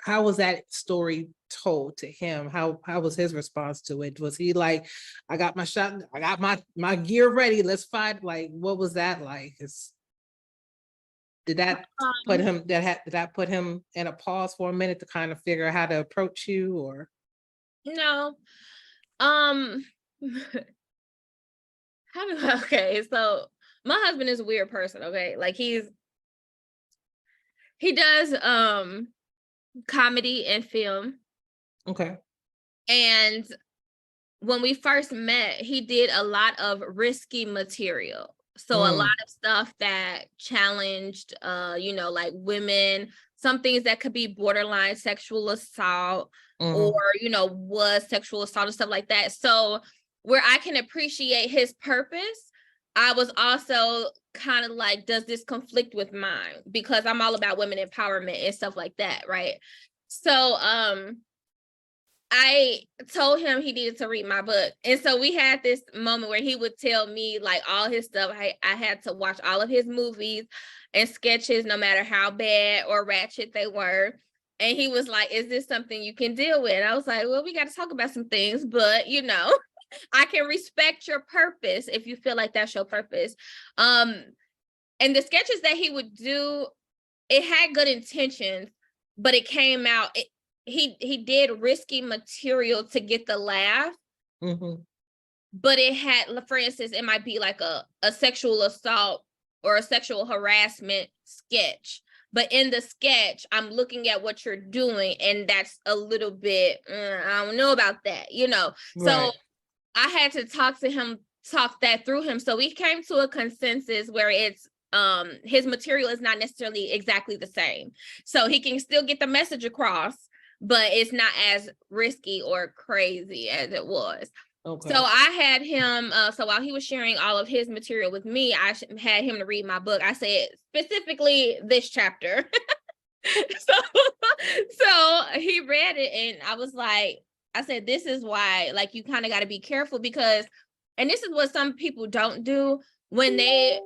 [SPEAKER 2] how was that story told to him? How was his response to it? Was he like, I got my shot, I got my gear ready, let's fight? Like, what was that like? Did that put him in a pause for a minute to kind of figure out how to approach you, or?
[SPEAKER 3] No. Okay, so my husband is a weird person, okay? Like he does comedy and film.
[SPEAKER 2] Okay.
[SPEAKER 3] And when we first met, he did a lot of risky material. So a lot of stuff that challenged, like women, some things that could be borderline sexual assault or, was sexual assault and stuff like that. So where I can appreciate his purpose, I was also kind of like, does this conflict with mine? Because I'm all about women empowerment and stuff like that, right? So I told him he needed to read my book. And so we had this moment where he would tell me like all his stuff. I had to watch all of his movies and sketches, no matter how bad or ratchet they were. And he was like, is this something you can deal with? And I was like, well, we got to talk about some things, but I can respect your purpose if you feel like that's your purpose. And the sketches that he would do, it had good intentions, but it came out, he did risky material to get the laugh.
[SPEAKER 2] Mm-hmm.
[SPEAKER 3] But it had, for instance, it might be like a sexual assault or a sexual harassment sketch. But in the sketch, I'm looking at what you're doing, and that's a little bit, I don't know about that, you know? So
[SPEAKER 2] Right.
[SPEAKER 3] I had to talk that through him. So we came to a consensus where it's, his material is not necessarily exactly the same. So he can still get the message across, but it's not as risky or crazy as it was.
[SPEAKER 2] Okay.
[SPEAKER 3] So I had him, so while he was sharing all of his material with me, I had him to read my book. I said, specifically this chapter. So he read it, and I was like, I said, this is why, like, you kind of got to be careful, because, and this is what some people don't do when they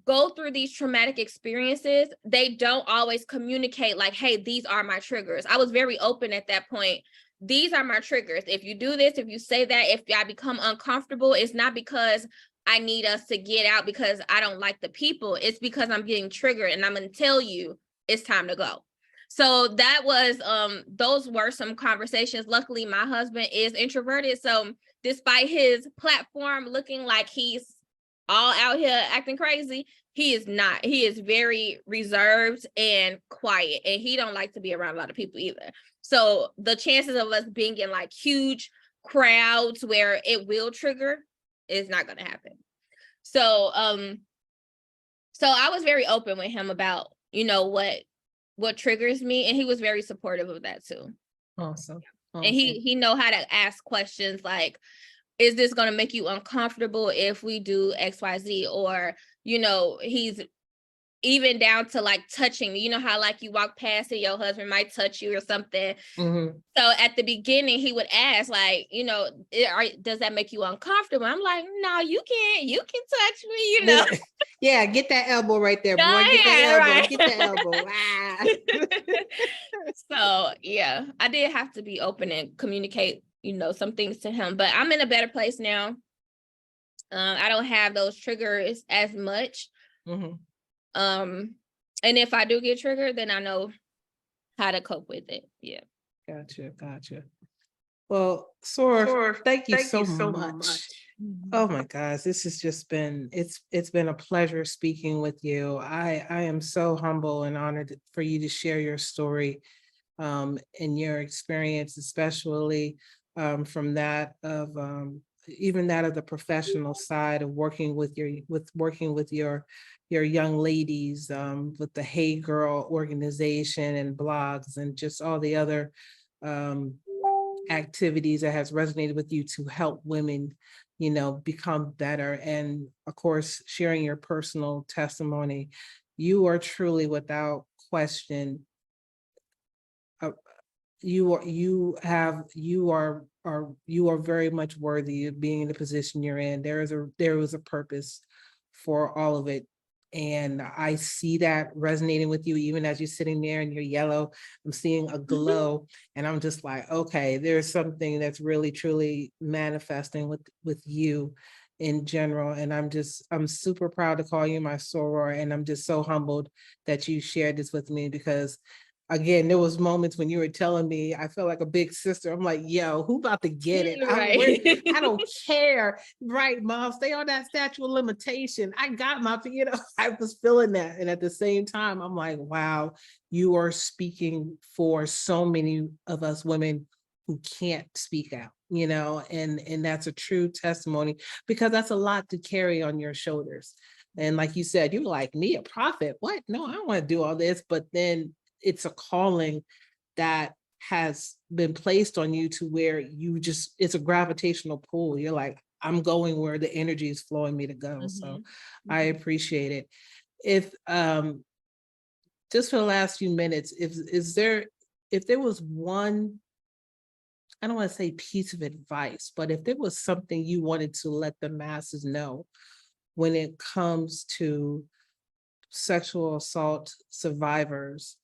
[SPEAKER 3] go through these traumatic experiences, they don't always communicate like, hey, these are my triggers. I was very open at that point. These are my triggers. If you do this, if you say that, if I become uncomfortable, it's not because I need us to get out because I don't like the people. It's because I'm getting triggered, and I'm going to tell you it's time to go. So that was, those were some conversations. Luckily, my husband is introverted. So despite his platform looking like he's all out here acting crazy, he is not. He is very reserved and quiet, and he don't like to be around a lot of people either. So the chances of us being in like huge crowds where it will trigger is not going to happen. So, so I was very open with him about, you know, what triggers me, and he was very supportive of that too.
[SPEAKER 2] Awesome.
[SPEAKER 3] And he know how to ask questions like, is this going to make you uncomfortable if we do XYZ? Or, you know, he's even down to like touching, you know how like you walk past and your husband might touch you or something.
[SPEAKER 2] Mm-hmm.
[SPEAKER 3] So at the beginning he would ask like, you know, does that make you uncomfortable? I'm like, no, you can touch me, you know.
[SPEAKER 2] Yeah, get that elbow right there, boy. Get that elbow. Get that elbow.
[SPEAKER 3] So yeah, I did have to be open and communicate, you know, some things to him, but I'm in a better place now. I don't have those triggers as much.
[SPEAKER 2] Mm-hmm.
[SPEAKER 3] And if I do get triggered, then I know how to cope with it. Yeah.
[SPEAKER 2] Gotcha. Well, Sor, thank you so much. Oh my gosh, this has just been, it's been a pleasure speaking with you. I am so humble and honored for you to share your story and your experience, especially from that of even that of the professional side of working with your young ladies, with the Hey Girl organization and blogs and just all the other activities that has resonated with you to help women, you know, become better. And of course, sharing your personal testimony. You are truly, without question, you are very much worthy of being in the position you're in. There was a purpose for all of it. And I see that resonating with you, even as you're sitting there and you're yellow. I'm seeing a glow, and I'm just like, okay, there's something that's really truly manifesting with you in general. And I'm super proud to call you my soror, and I'm just so humbled that you shared this with me, because again, there was moments when you were telling me, I felt like a big sister. I'm like, yo, who about to get it?
[SPEAKER 3] Right.
[SPEAKER 2] I don't care. Right, Mom, stay on that statute of limitation. I got my, you know, I was feeling that. And at the same time, I'm like, wow, you are speaking for so many of us women who can't speak out, you know, and that's a true testimony, because that's a lot to carry on your shoulders. And like you said, you're like, me, a prophet? What? No, I don't want to do all this. But then it's a calling that has been placed on you to where you just, it's a gravitational pull. You're like, I'm going where the energy is flowing me to go. So I appreciate it. If just for the last few minutes, if there was one, I don't want to say piece of advice, but if there was something you wanted to let the masses know when it comes to sexual assault survivors,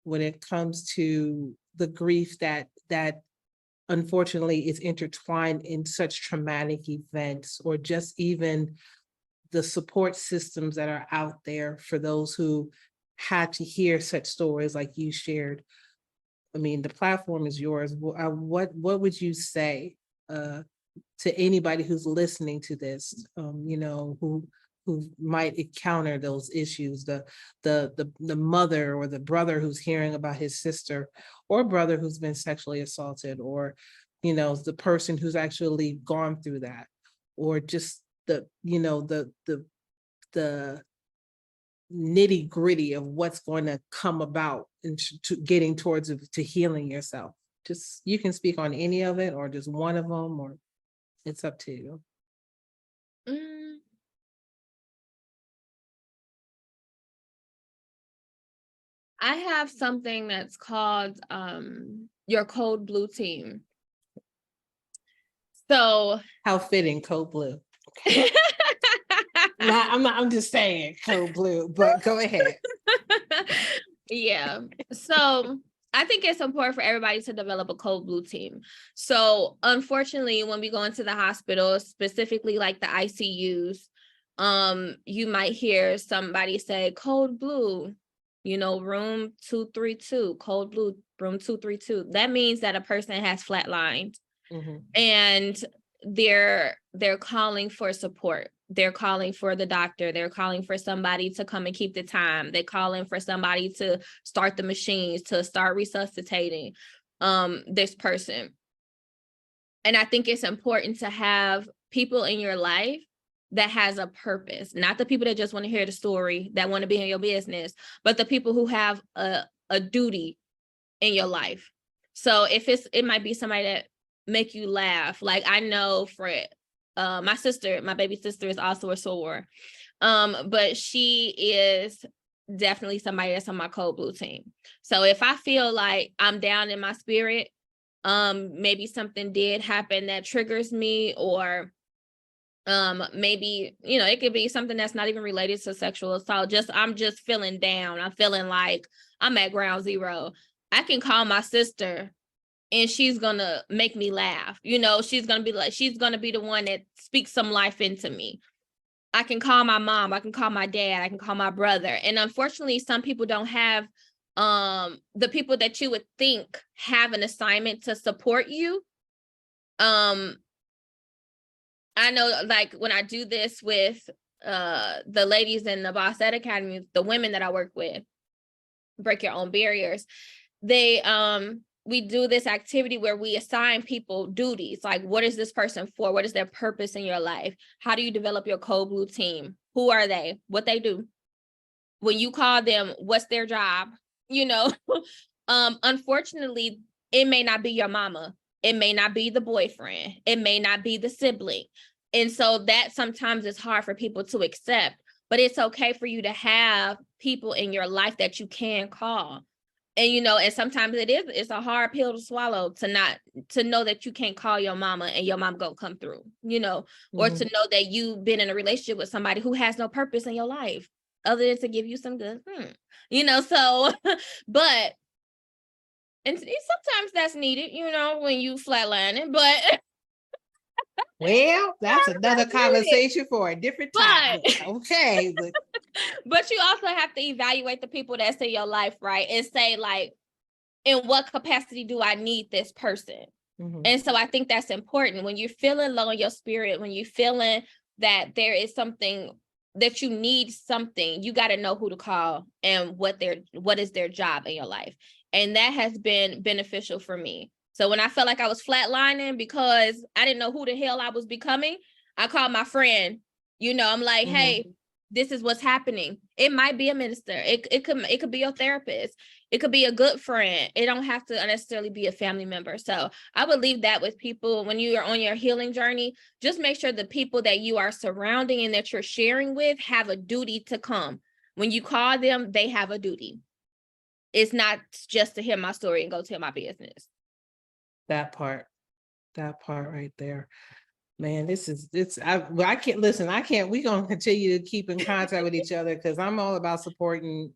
[SPEAKER 2] when it comes to the grief that unfortunately it's intertwined in such traumatic events, or just even the support systems that are out there for those who had to hear such stories like you shared. I mean, the platform is yours. What would you say to anybody who's listening to this, who might encounter those issues, the mother or the brother who's hearing about his sister or brother who's been sexually assaulted, or the person who's actually gone through that, or just the nitty gritty of what's going to come about into getting towards to healing yourself. Just, you can speak on any of it or just one of them, or it's up to you.
[SPEAKER 3] I have something that's called your Code Blue team. So
[SPEAKER 2] how fitting, Code Blue. Okay. I'm just saying Code Blue, but go ahead.
[SPEAKER 3] Yeah. So I think it's important for everybody to develop a Code Blue team. So unfortunately, when we go into the hospital, specifically like the ICUs, you might hear somebody say Code Blue, room 232, Code Blue, room 232. That means that a person has flatlined. Mm-hmm. And they're calling for support. They're calling for the doctor. They're calling for somebody to come and keep the time. They're calling for somebody to start the machines, to start resuscitating this person. And I think it's important to have people in your life that has a purpose, not the people that just want to hear the story, that want to be in your business, but the people who have a duty in your life. So if it might be somebody that make you laugh. Like I know for my sister, my baby sister is also a soror, but she is definitely somebody that's on my Code Blue team. So if I feel like I'm down in my spirit, maybe something did happen that triggers me, or maybe it could be something that's not even related to sexual assault. I'm just feeling down. I'm feeling like I'm at ground zero. I can call my sister and she's gonna make me laugh. She's gonna be the one that speaks some life into me. I can call my mom, I can call my dad, I can call my brother. And unfortunately, some people don't have the people that you would think have an assignment to support you. I know, like when I do this with the ladies in the Boss Ed Academy, the women that I work with, Break Your Own Barriers, we do this activity where we assign people duties. Like, what is this person for? What is their purpose in your life? How do you develop your Code Blue team? Who are they? What they do? When you call them, what's their job? Unfortunately, it may not be your mama. It may not be the boyfriend. It may not be the sibling. And so that sometimes is hard for people to accept, but it's okay for you to have people in your life that you can call. And, and sometimes it's a hard pill to swallow to know that you can't call your mama and your mom gonna come through, or to know that you've been in a relationship with somebody who has no purpose in your life other than to give you some good, so, but, and sometimes that's needed, when you flatlining, but.
[SPEAKER 2] Well, that's another conversation for a different time. Okay.
[SPEAKER 3] But you also have to evaluate the people that's in your life, right? And say, like, in what capacity do I need this person? Mm-hmm. And so I think that's important. When you're feeling low in your spirit, when you're feeling that there is something that you need something, you got to know who to call and what is their job in your life. And that has been beneficial for me. So when I felt like I was flatlining because I didn't know who the hell I was becoming, I called my friend. I'm like, mm-hmm. Hey, this is what's happening. It might be a minister. It could be your therapist. It could be a good friend. It don't have to necessarily be a family member. So I would leave that with people when you are on your healing journey. Just make sure the people that you are surrounding and that you're sharing with have a duty to come. When you call them, they have a duty. It's not just to hear my story and go tell my business.
[SPEAKER 2] That part right there. Man, I can't listen. We're going to continue to keep in contact with each other because I'm all about supporting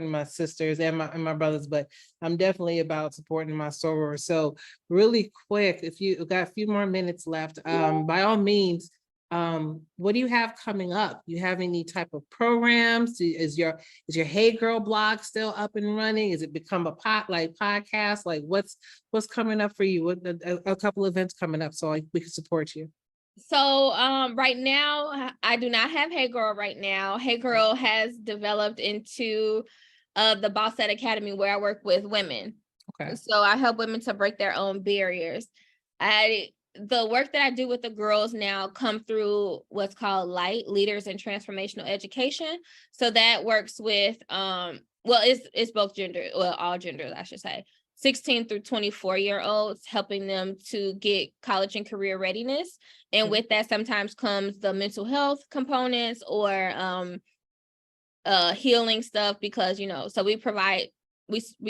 [SPEAKER 2] my sisters and my brothers, but I'm definitely about supporting my soror. So really quick, if you got a few more minutes left, by all means, what do you have coming up? You have any type of programs? Is your Hey Girl blog still up and running? Is it become a podcast? Like what's coming up for you? What a couple events coming up so we can support you.
[SPEAKER 3] So right now, I do not have Hey Girl right now. Hey Girl has developed into the Bossette Academy where I work with women.
[SPEAKER 2] Okay.
[SPEAKER 3] So I help women to break their own barriers. The work that I do with the girls now come through what's called LIGHT, Leaders in Transformational Education. So that works with it's both gender, well, all genders, I should say. 16 through 24-year-olds, helping them to get college and career readiness. And with that sometimes comes the mental health components or healing stuff because, so we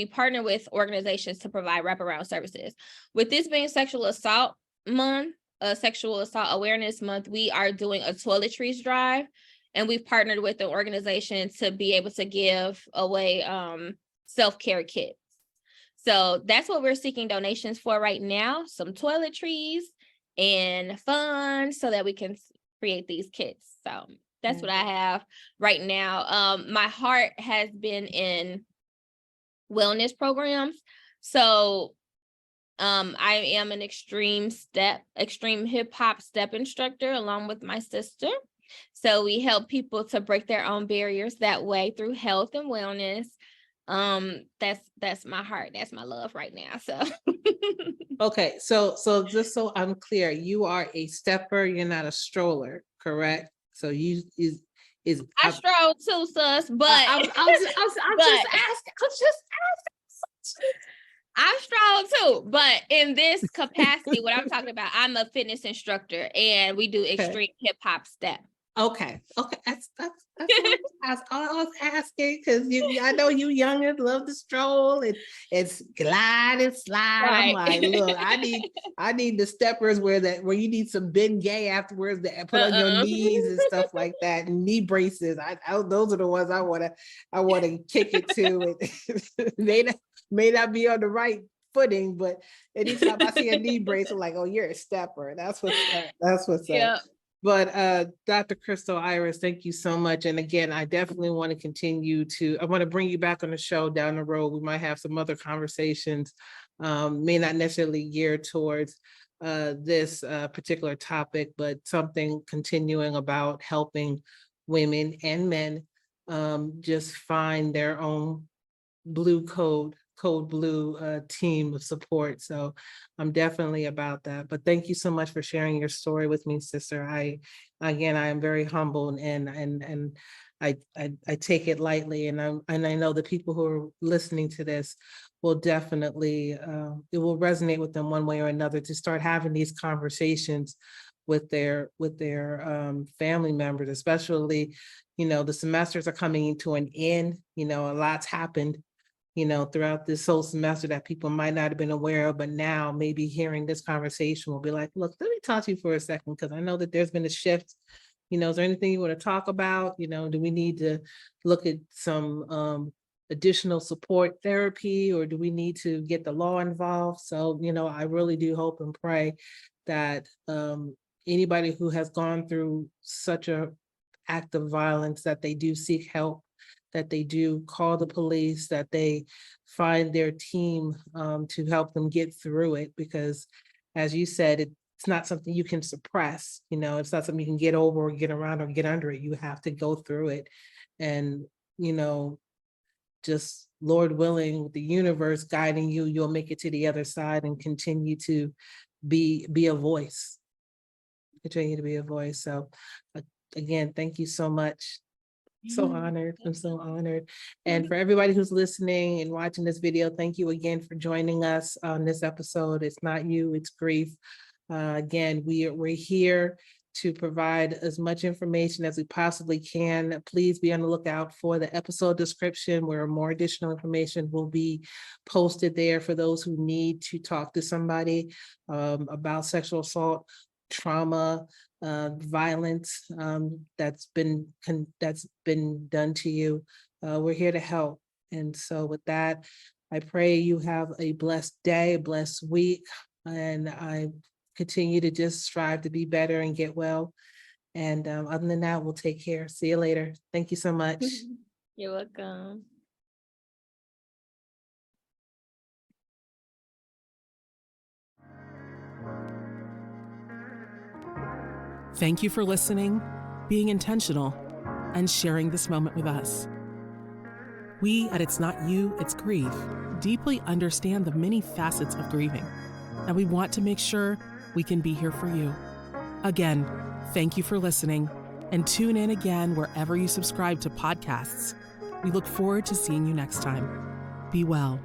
[SPEAKER 3] partner with organizations to provide wraparound services. With this being Sexual Assault Month, Sexual Assault Awareness Month, we are doing a toiletries drive, and we've partnered with an organization to be able to give away self-care kits. So that's what we're seeking donations for right now, some toiletries and funds so that we can create these kits. So that's what I have right now. My heart has been in wellness programs. So I am an extreme hip hop step instructor along with my sister. So we help people to break their own barriers that way through health and wellness. That's my heart. That's my love right now. So
[SPEAKER 2] okay, so just so I'm clear, you are a stepper, you're not a stroller, correct? So you is
[SPEAKER 3] I stroll too, sus, but
[SPEAKER 2] I'm just asking.
[SPEAKER 3] I stroll too, but in this capacity, what I'm talking about, I'm a fitness instructor and we do extreme hip hop step.
[SPEAKER 2] Okay. That's all I was asking because I know you young and love to stroll and it's glide and slide. Right. I'm like, look, I need the steppers where you need some Ben Gay afterwards that put on your knees and stuff like that, and knee braces. Those are the ones I want to kick it to. It may not be on the right footing, but anytime I see a knee brace, I'm like, oh, you're a stepper. That's what's up. But Dr. Crystal Iris, thank you so much. And again, I definitely want to I want to bring you back on the show down the road. We might have some other conversations, may not necessarily geared towards this particular topic, but something continuing about helping women and men just find their own blue code blue team of support. So I'm definitely about that. But thank you so much for sharing your story with me, sister. I am very humbled and I take it lightly, and I know the people who are listening to this will definitely it will resonate with them one way or another to start having these conversations with their family members, especially, the semesters are coming to an end. A lot's happened throughout this whole semester that people might not have been aware of, but now maybe hearing this conversation will be like, look, let me talk to you for a second, because I know that there's been a shift. Is there anything you want to talk about? Do we need to look at some additional support therapy, or do we need to get the law involved? So, I really do hope and pray that anybody who has gone through such a act of violence, that they do seek help, that they do call the police, that they find their team to help them get through it. Because as you said, it's not something you can suppress, it's not something you can get over or get around or get under it. You have to go through it. And, just Lord willing, with the universe guiding you, you'll make it to the other side and continue to be a voice. Continue to be a voice. So again, thank you so much. So honored. I'm so honored. And for everybody who's listening and watching this video, thank you again for joining us on this episode. It's not you, it's grief. Again, we're here to provide as much information as we possibly can. Please be on the lookout for the episode description, where more additional information will be posted there for those who need to talk to somebody about sexual assault trauma, violence that's been done to you. We're here to help. And so with that, I pray you have a blessed day, a blessed week, and I continue to just strive to be better and get well. And other than that, we'll take care. See you later. Thank you so much.
[SPEAKER 3] You're welcome.
[SPEAKER 1] Thank you for listening, being intentional, and sharing this moment with us. We at It's Not You, It's Grief deeply understand the many facets of grieving, and we want to make sure we can be here for you. Again, thank you for listening, and tune in again wherever you subscribe to podcasts. We look forward to seeing you next time. Be well.